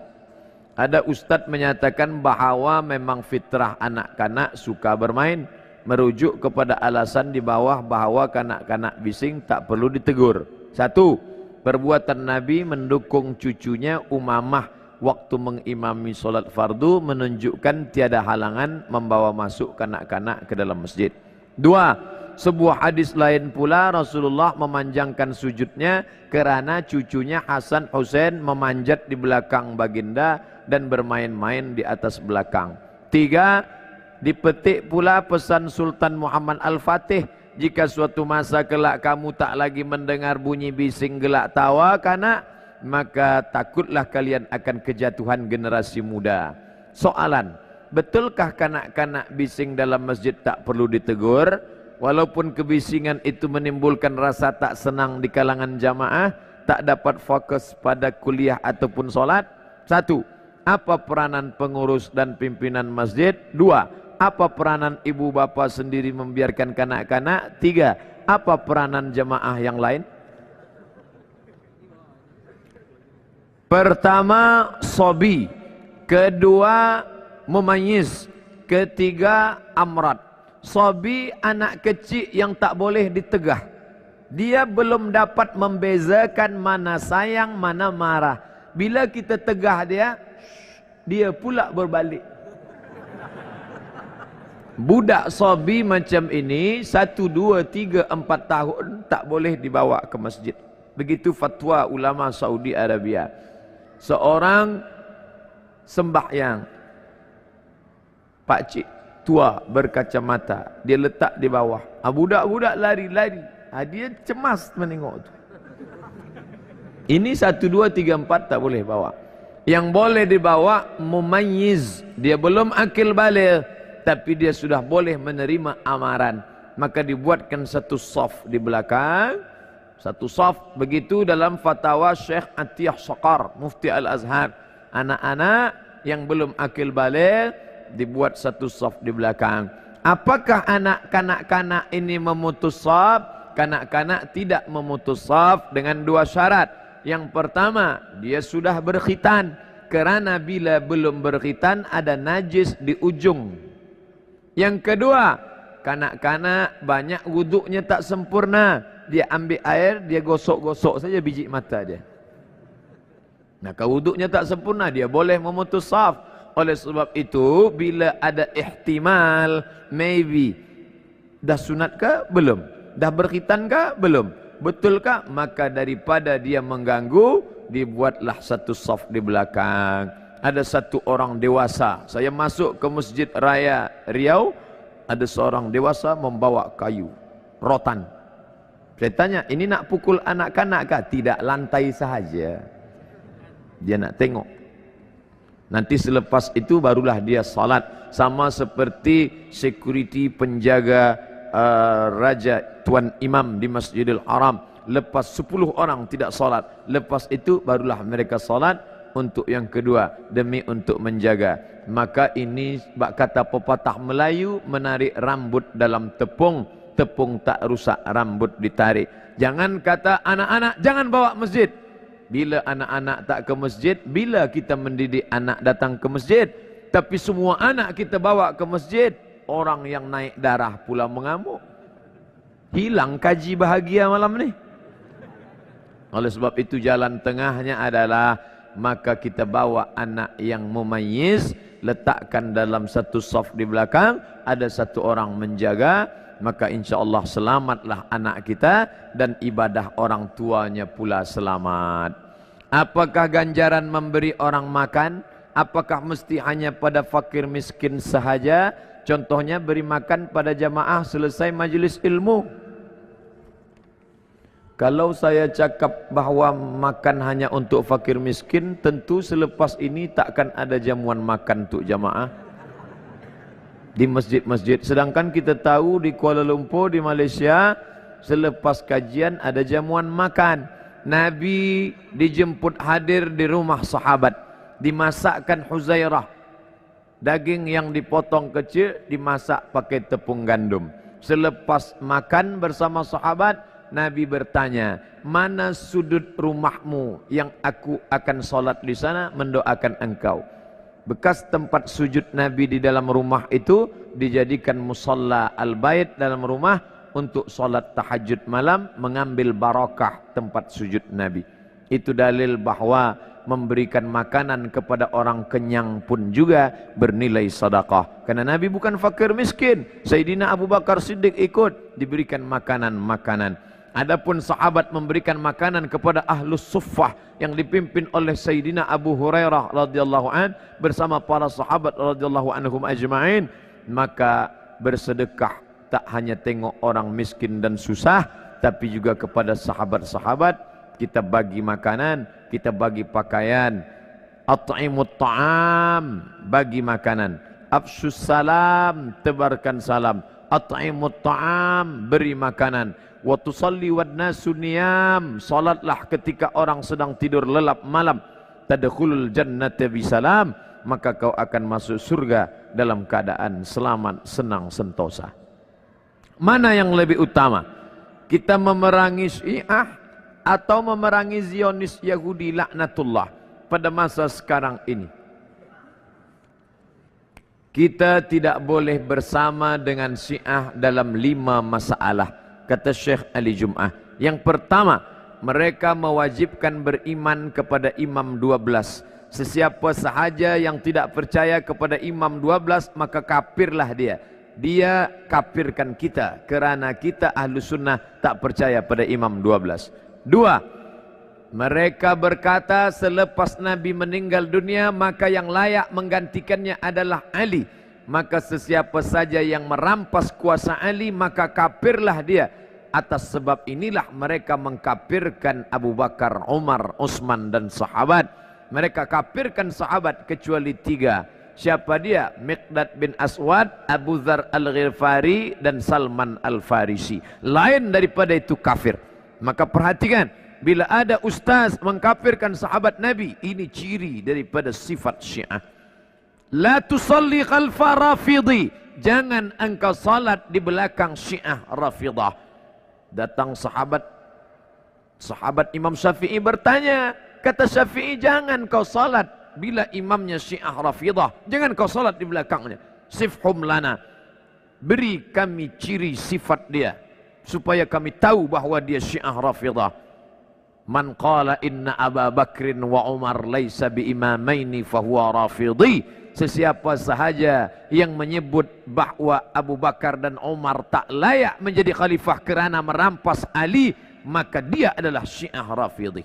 Ada ustadz menyatakan bahwa memang fitrah anak-kanak suka bermain, merujuk kepada alasan di bawah bahwa kanak-kanak bising tak perlu ditegur. 1. Perbuatan Nabi mendukung cucunya Umamah waktu mengimami solat fardu menunjukkan tiada halangan membawa masuk kanak-kanak ke dalam masjid. 2. Sebuah hadis lain pula Rasulullah memanjangkan sujudnya kerana cucunya Hasan Husain memanjat di belakang baginda dan bermain-main di atas belakang. 3. Dipetik pula pesan Sultan Muhammad Al-Fatih, jika suatu masa kelak kamu tak lagi mendengar bunyi bising gelak tawa kanak, maka takutlah kalian akan kejatuhan generasi muda. Soalan, betulkah kanak-kanak bising dalam masjid tak perlu ditegur? Walaupun kebisingan itu menimbulkan rasa tak senang di kalangan jamaah, tak dapat fokus pada kuliah ataupun solat. 1. Apa peranan pengurus dan pimpinan masjid? 2. Apa peranan ibu bapa sendiri membiarkan kanak-kanak? 3. Apa peranan jamaah yang lain? Pertama, sobi. Kedua, mumayyiz. Ketiga, amrad. Sobi, anak kecil yang tak boleh ditegah. Dia belum dapat membezakan mana sayang, mana marah. Bila kita tegah dia, dia pula berbalik. Budak sobi macam ini 1, 2, 3, 4 tahun tak boleh dibawa ke masjid. Begitu fatwa ulama Saudi Arabia. Seorang sembahyang, pakcik tua berkacamata, dia letak di bawah. Budak-budak lari-lari. Dia cemas menengok tu. Ini 1, 2, 3, 4 tak boleh bawa. Yang boleh dibawa mumayyiz, dia belum akil baligh, tapi dia sudah boleh menerima amaran. Maka dibuatkan satu saf di belakang, satu saf. Begitu dalam fatwa Syekh Atiyah Saqar, Mufti Al-Azhar. Anak-anak yang belum akil baligh dibuat satu saf di belakang. Apakah anak kanak-kanak ini memutus saf? Kanak-kanak tidak memutus saf dengan 2 syarat. Yang pertama, dia sudah berkhitan. Kerana bila belum berkhitan ada najis di ujung. Yang kedua, kanak-kanak banyak wuduknya tak sempurna. Dia ambil air, dia gosok-gosok saja biji mata dia. Nah, kalau wuduknya tak sempurna, dia boleh memutus saf. Oleh sebab itu, bila ada ihtimal, maybe, dah sunat ke? Belum. Dah berkhitan ke? Belum. Betulkah? Maka daripada dia mengganggu, dibuatlah satu saf di belakang. Ada satu orang dewasa, saya masuk ke Masjid Raya Riau, ada seorang dewasa membawa kayu, rotan. Saya tanya, ini nak pukul anak kanak kah? Tidak, lantai sahaja. Dia nak tengok. Nanti selepas itu barulah dia salat. Sama seperti security penjaga Raja Tuan Imam di Masjidil Haram. Lepas 10 orang tidak salat, lepas itu barulah mereka salat. Untuk yang kedua, demi untuk menjaga. Maka ini bak kata pepatah Melayu, menarik rambut dalam tepung, tepung tak rusak rambut ditarik. Jangan kata anak-anak jangan bawa masjid. Bila anak-anak tak ke masjid, bila kita mendidik anak datang ke masjid? Tapi semua anak kita bawa ke masjid, orang yang naik darah pula mengamuk. Hilang kaji bahagia malam ni. Oleh sebab itu jalan tengahnya adalah, maka kita bawa anak yang mumayyiz, letakkan dalam satu saf di belakang, ada satu orang menjaga, maka insya-Allah selamatlah anak kita dan ibadah orang tuanya pula selamat. Apakah ganjaran memberi orang makan? Apakah mesti hanya pada fakir miskin sahaja? Contohnya beri makan pada jamaah selesai majlis ilmu. Kalau saya cakap bahawa makan hanya untuk fakir miskin, tentu selepas ini takkan ada jamuan makan untuk jamaah di masjid-masjid. Sedangkan kita tahu di Kuala Lumpur, di Malaysia, selepas kajian ada jamuan makan. Nabi dijemput hadir di rumah sahabat, dimasakkan Huzairah. Daging yang dipotong kecil dimasak pakai tepung gandum. Selepas makan bersama sahabat, Nabi bertanya, mana sudut rumahmu yang aku akan solat di sana mendoakan engkau? Bekas tempat sujud Nabi di dalam rumah itu dijadikan musalla al-bait dalam rumah untuk solat tahajud malam, mengambil barakah tempat sujud Nabi. Itu dalil bahawa memberikan makanan kepada orang kenyang pun juga bernilai sedekah. Karena Nabi bukan fakir miskin. Sayyidina Abu Bakar Siddiq ikut diberikan makanan-makanan. Adapun sahabat memberikan makanan kepada ahlus suffah yang dipimpin oleh Sayyidina Abu Hurairah radhiyallahu an bersama para sahabat radhiyallahu anhum ajma'in, maka bersedekah tak hanya tengok orang miskin dan susah, tapi juga kepada sahabat-sahabat kita bagi makanan, kita bagi pakaian. At'imut ta'am, bagi makanan. Afsus salam, tebarkan salam. At'imut ta'am, beri makanan. Wa tusalli wan nasu niyam, salatlah ketika orang sedang tidur lelap malam. Tadkhulul jannata bisalam, maka kau akan masuk surga dalam keadaan selamat, senang, sentosa. Mana yang lebih utama? Kita memerangi Syiah atau memerangi Zionis Yahudi laknatullah pada masa sekarang ini? Kita tidak boleh bersama dengan Syiah dalam 5 masalah. Kata Syekh Ali Jum'ah, Yang pertama, mereka mewajibkan beriman kepada imam 12. Sesiapa sahaja yang tidak percaya kepada imam 12, maka kafirlah dia. Dia kafirkan kita kerana kita ahlu sunnah tak percaya pada imam 12. Dua, mereka berkata selepas Nabi meninggal dunia maka yang layak menggantikannya adalah Ali. Maka sesiapa saja yang merampas kuasa Ali maka kafirlah dia. Atas sebab inilah mereka mengkafirkan Abu Bakar, Umar, Utsman dan sahabat. Mereka kafirkan sahabat kecuali 3. Siapa dia? Miqdad bin Aswad, Abu Dzar Al-Ghifari dan Salman Al-Farisi. Lain daripada itu kafir. Maka perhatikan, bila ada ustaz mengkafirkan sahabat Nabi, ini ciri daripada sifat Syiah. La tusalli khalfa rafidhi. Jangan engkau salat di belakang Syiah Rafidah. Datang sahabat Imam Syafi'i bertanya, kata Syafi'i, jangan kau salat bila imamnya Syiah Rafidah, jangan kau salat di belakangnya. Sifhum lana, beri kami ciri sifat dia supaya kami tahu bahwa dia Syiah Rafidah. Man qala inna Aba Bakrin wa Umar laisa bi imamaini fahuwa rafidhi. Sesiapa sahaja yang menyebut bahwa Abu Bakar dan Umar tak layak menjadi khalifah kerana merampas Ali, maka dia adalah Syiah Rafidhi.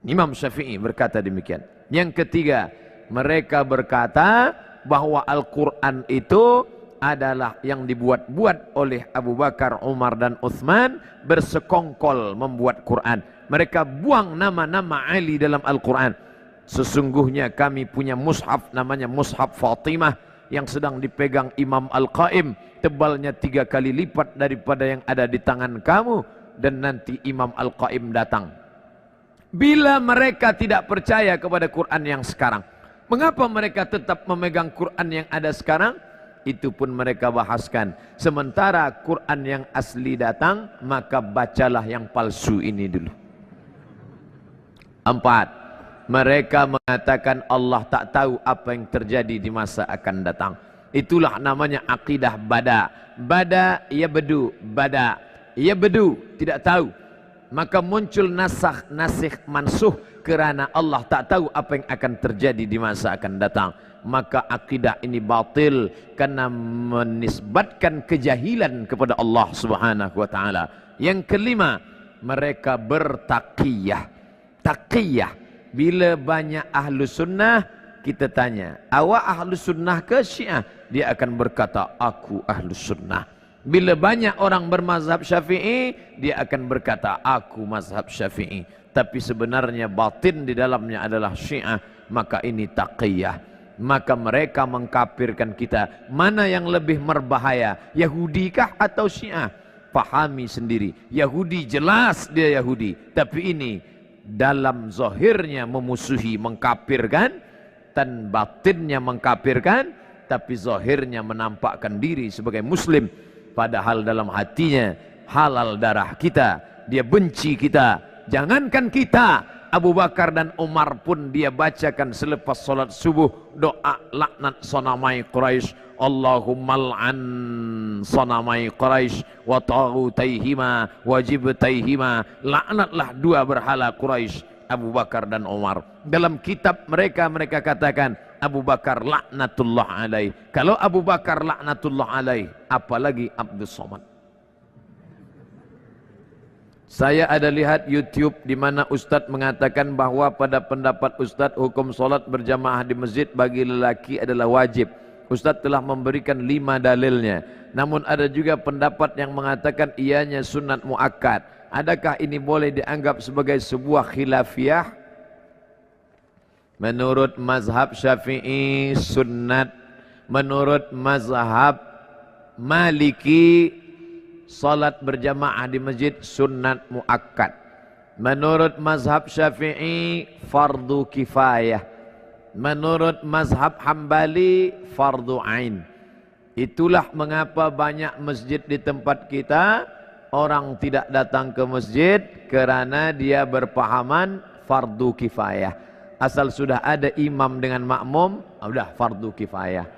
Imam Syafi'i berkata demikian. Yang ketiga, mereka berkata bahwa Al-Quran itu adalah yang dibuat-buat oleh Abu Bakar, Umar dan Utsman, bersekongkol membuat Quran. Mereka buang nama-nama Ali dalam Al-Quran. Sesungguhnya kami punya mushaf namanya Mushaf Fatimah yang sedang dipegang Imam Al-Qaim, tebalnya 3 kali lipat daripada yang ada di tangan kamu, dan nanti Imam Al-Qaim datang. Bila mereka tidak percaya kepada Quran yang sekarang, mengapa mereka tetap memegang Quran yang ada sekarang? Itu pun mereka bahaskan. Sementara Quran yang asli datang, maka bacalah yang palsu ini dulu. 4. Mereka mengatakan Allah tak tahu apa yang terjadi di masa akan datang. Itulah namanya akidah bada. Bada ya bedu, bada ya bedu, tidak tahu. Maka muncul nasikh mansuh kerana Allah tak tahu apa yang akan terjadi di masa akan datang. Maka akidah ini batil karena menisbatkan kejahilan kepada Allah Subhanahu wa taala. Yang kelima, mereka bertaqiyah. Taqiyah. Bila banyak ahlu sunnah, kita tanya, awak ahlu sunnah ke Syiah? Dia akan berkata, aku ahlu sunnah. Bila banyak orang bermazhab Syafi'i, dia akan berkata, aku mazhab Syafi'i. Tapi sebenarnya batin di dalamnya adalah Syiah. Maka ini taqiyah. Maka mereka mengkafirkan kita. Mana yang lebih berbahaya? Yahudi kah atau Syiah? Pahami sendiri. Yahudi jelas dia Yahudi. Tapi ini dalam zahirnya memusuhi, mengkafirkan, dan batinnya mengkafirkan, tapi zahirnya menampakkan diri sebagai muslim, padahal dalam hatinya halal darah kita, dia benci kita. Jangankan kita, Abu Bakar dan Umar pun dia bacakan selepas solat subuh doa laknat sanamai Quraisy. Allahumma al'an sanamai Quraisy wa taghutaihima wa jibtaihima. Laknatlah 2 berhala Quraisy, Abu Bakar dan Umar. Dalam kitab mereka katakan Abu Bakar laknatullah alaih. Kalau Abu Bakar laknatullah alaih, apalagi Abdus Somad. Saya ada lihat YouTube di mana Ustadz mengatakan bahwa pada pendapat Ustadz hukum solat berjamaah di masjid bagi lelaki adalah wajib. Ustadz telah memberikan 5 dalilnya. Namun ada juga pendapat yang mengatakan ianya sunat muakkad. Adakah ini boleh dianggap sebagai sebuah khilafiyah? Menurut mazhab Syafi'i sunnat. Menurut mazhab Maliki salat berjamaah di masjid sunnat muakkad. Menurut mazhab Syafi'i fardu kifayah. Menurut mazhab Hambali fardu ain. Itulah mengapa banyak masjid di tempat kita orang tidak datang ke masjid kerana dia berpahaman fardu kifayah. Asal sudah ada imam dengan makmum, sudah fardu kifayah.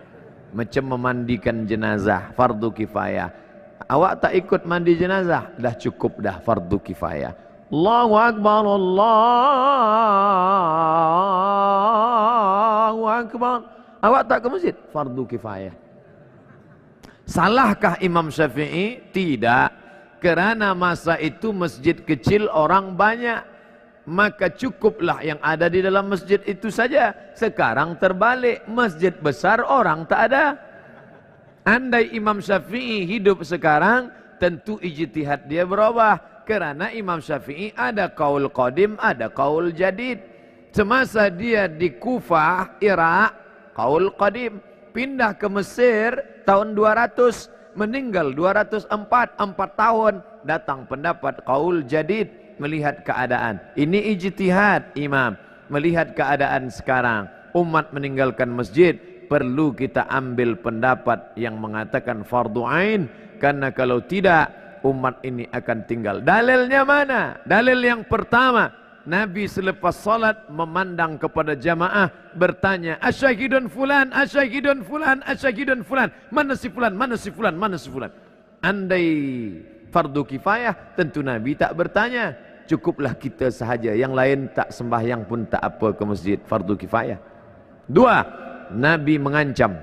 Macam memandikan jenazah, fardu kifayah. Awak tak ikut mandi jenazah, dah cukup dah fardu kifayah. Allahu Akbar, Allahu Akbar. Awak tak ke masjid, fardu kifayah. Salahkah Imam Syafi'i? Tidak. Kerana masa itu masjid kecil orang banyak, maka cukuplah yang ada di dalam masjid itu saja. Sekarang terbalik, masjid besar orang tak ada. Andai Imam Syafi'i hidup sekarang, tentu ijtihad dia berubah. Kerana Imam Syafi'i ada qaul qadim, ada qaul jadid. Semasa dia di Kufah, Irak, qaul qadim. Pindah ke Mesir tahun 200, meninggal 204, 4 tahun. Datang pendapat qaul jadid, melihat keadaan. Ini ijtihad Imam. Melihat keadaan sekarang, umat meninggalkan masjid, perlu kita ambil pendapat yang mengatakan fardu ain, karena kalau tidak umat ini akan tinggal. Dalilnya mana? Dalil yang pertama, Nabi selepas salat memandang kepada jamaah, bertanya, asyahidun fulan, asyahidun fulan, asyahidun fulan, mana si fulan, mana si fulan, mana si fulan. Andai fardu kifayah, tentu Nabi tak bertanya, cukuplah kita sahaja, yang lain tak sembahyang pun tak apa ke masjid, fardu kifayah. Dua, Nabi mengancam,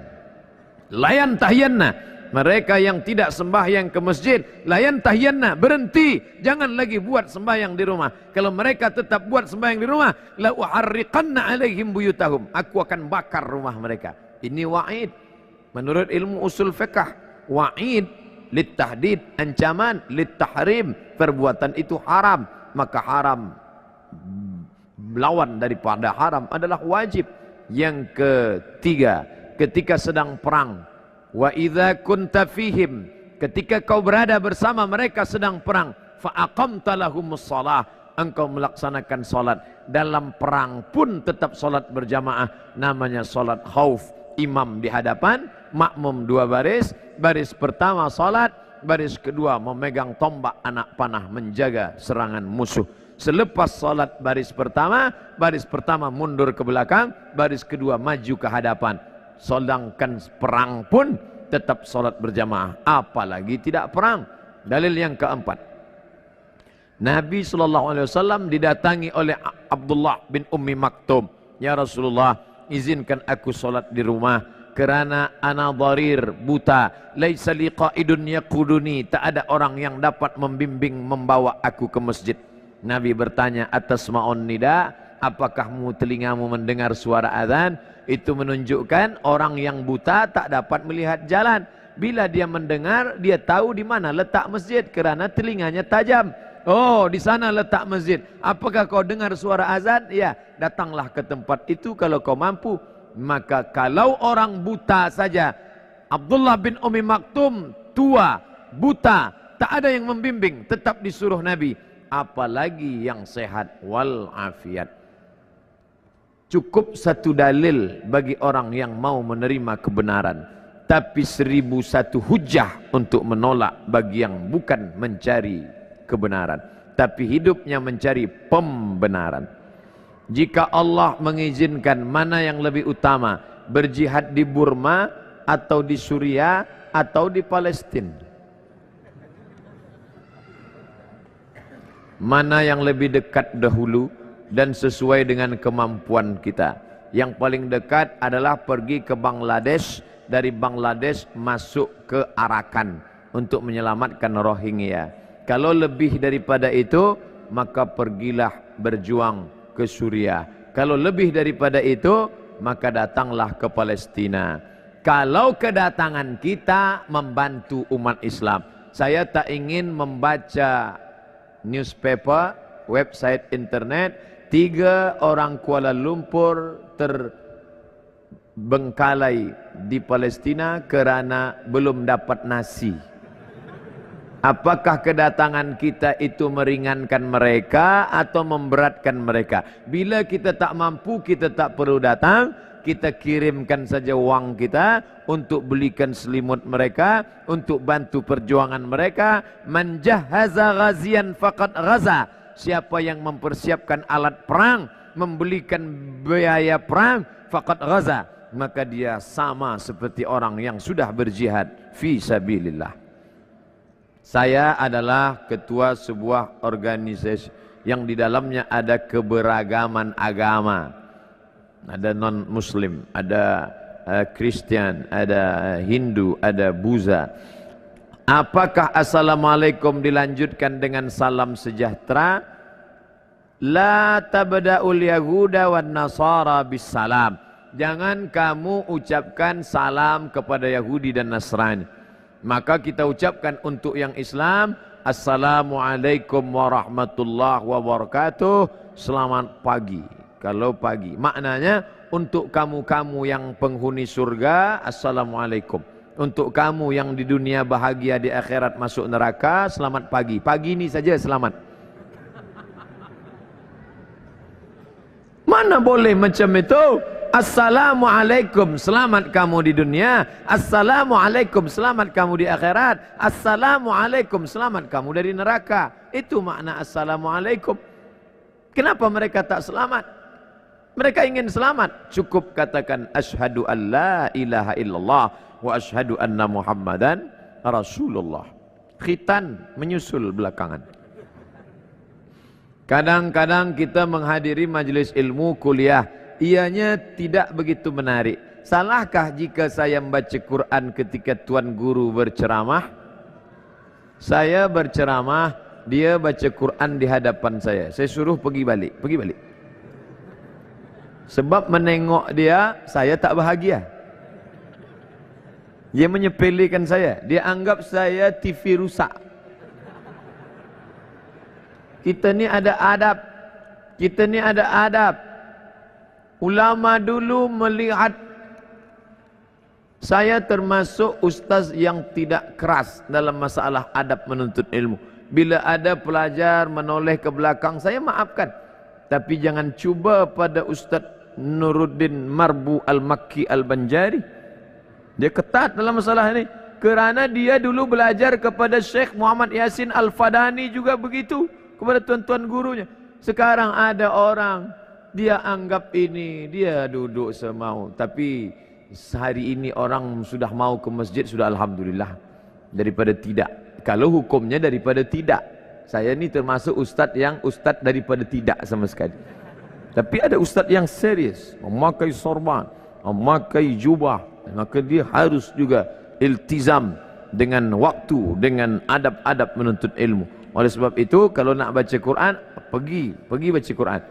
layan tahyanna, mereka yang tidak sembahyang ke masjid, layan tahyanna, berhenti, jangan lagi buat sembahyang di rumah. Kalau mereka tetap buat sembahyang di rumah, la uharriqanna alaihim buyutahum, aku akan bakar rumah mereka. Ini wa'id. Menurut ilmu usul fiqh, wa'id litahdid, ancaman, litahrim, perbuatan itu haram, maka haram lawan daripada haram adalah wajib. Yang ketiga, ketika sedang perang, wa idza kunta fihim, ketika kau berada bersama mereka sedang perang, fa aqamta lahumus shalah, engkau melaksanakan salat. Dalam perang pun tetap salat berjamaah, namanya salat khauf. Imam di hadapan, makmum dua baris, baris pertama salat, baris kedua memegang tombak anak panah menjaga serangan musuh. Selepas salat baris pertama mundur ke belakang, baris kedua maju ke hadapan. Sedangkan perang pun tetap salat berjamaah, apalagi tidak perang. Dalil yang keempat, Nabi SAW didatangi oleh Abdullah bin Ummi Maktum. Ya Rasulullah, izinkan aku salat di rumah, kerana ana dharir, buta, laisa li qaidun yaquduni, tak ada orang yang dapat membimbing membawa aku ke masjid. Nabi bertanya, atasma'un nida, apakah telingamu mendengar suara azan? Itu menunjukkan orang yang buta tak dapat melihat jalan. Bila dia mendengar, dia tahu di mana letak masjid kerana telinganya tajam. Oh, di sana letak masjid. Apakah kau dengar suara azan? Ya, datanglah ke tempat itu kalau kau mampu. Maka kalau orang buta saja, Abdullah bin Ummi Maktum tua, buta, tak ada yang membimbing, tetap disuruh Nabi. Apalagi yang sehat wal afiat. Cukup satu dalil bagi orang yang mau menerima kebenaran, tapi 1001 hujah untuk menolak bagi yang bukan mencari kebenaran, tapi hidupnya mencari pembenaran. Jika Allah mengizinkan, mana yang lebih utama, berjihad di Burma atau di Suriah atau di Palestina? Mana yang lebih dekat dahulu dan sesuai dengan kemampuan kita? Yang paling dekat adalah pergi ke Bangladesh, dari Bangladesh masuk ke Arakan untuk menyelamatkan Rohingya. Kalau lebih daripada itu, maka pergilah berjuang ke Suriah. Kalau lebih daripada itu, maka datanglah ke Palestina. Kalau kedatangan kita membantu umat Islam, saya tak ingin membaca newspaper, website internet, 3 orang Kuala Lumpur terbengkalai di Palestina kerana belum dapat nasi. Apakah kedatangan kita itu meringankan mereka atau memberatkan mereka? Bila kita tak mampu, kita tak perlu datang, kita kirimkan saja wang kita untuk belikan selimut mereka, untuk bantu perjuangan mereka. Man jahaza ghazian faqad ghaza. Siapa yang mempersiapkan alat perang, membelikan biaya perang, faqad ghaza, maka dia sama seperti orang yang sudah berjihad fi sabilillah. Saya adalah ketua sebuah organisasi yang di dalamnya ada keberagaman agama. Ada non-muslim, ada Kristen, ada Hindu, ada Buddha. Apakah assalamualaikum dilanjutkan dengan salam sejahtera? La tabda'ul yahuda wan nasara bis salam. Jangan kamu ucapkan salam kepada Yahudi dan Nasrani. Maka kita ucapkan untuk yang Islam, assalamualaikum warahmatullahi wabarakatuh. Selamat pagi. Kalau pagi, maknanya untuk kamu-kamu yang penghuni surga, assalamualaikum. Untuk kamu yang di dunia bahagia, di akhirat masuk neraka, selamat pagi. Pagi ini saja selamat. Mana boleh macam itu? Assalamualaikum, selamat kamu di dunia. Assalamualaikum, selamat kamu di akhirat. Assalamualaikum, selamat kamu dari neraka. Itu makna assalamualaikum. Kenapa mereka tak selamat? Mereka ingin selamat. Cukup katakan asyhadu an la ilaha illallah wa asyhadu anna muhammadan rasulullah. Khitan menyusul belakangan. Kadang-kadang kita menghadiri majelis ilmu kuliah, ianya tidak begitu menarik. Salahkah jika saya membaca Quran ketika tuan guru berceramah? Saya berceramah, dia baca Quran di hadapan saya. Saya suruh pergi balik. Sebab menengok dia, saya tak bahagia. Dia menyepelekan saya. Dia anggap saya TV rusak. Kita ni ada adab. Kita ni ada adab. Ulama dulu melihat saya termasuk ustaz yang tidak keras dalam masalah adab menuntut ilmu. Bila ada pelajar menoleh ke belakang, saya maafkan. Tapi jangan cuba pada Ustaz Nuruddin Marbu Al-Makki Al-Banjari. Dia ketat dalam masalah ini. Kerana dia dulu belajar kepada Syekh Muhammad Yasin Al-Fadani juga begitu. Kepada tuan-tuan gurunya. Sekarang ada orang, dia anggap ini, dia duduk semau. Tapi sehari ini orang sudah mau ke masjid, sudah alhamdulillah. Daripada tidak. Kalau hukumnya daripada tidak. Saya ni termasuk ustaz yang ustaz daripada tidak sama sekali. Tapi ada ustaz yang serius, memakai sorban, memakai jubah, maka dia harus juga iltizam dengan waktu, dengan adab-adab menuntut ilmu. Oleh sebab itu, kalau nak baca Quran, pergi baca Quran.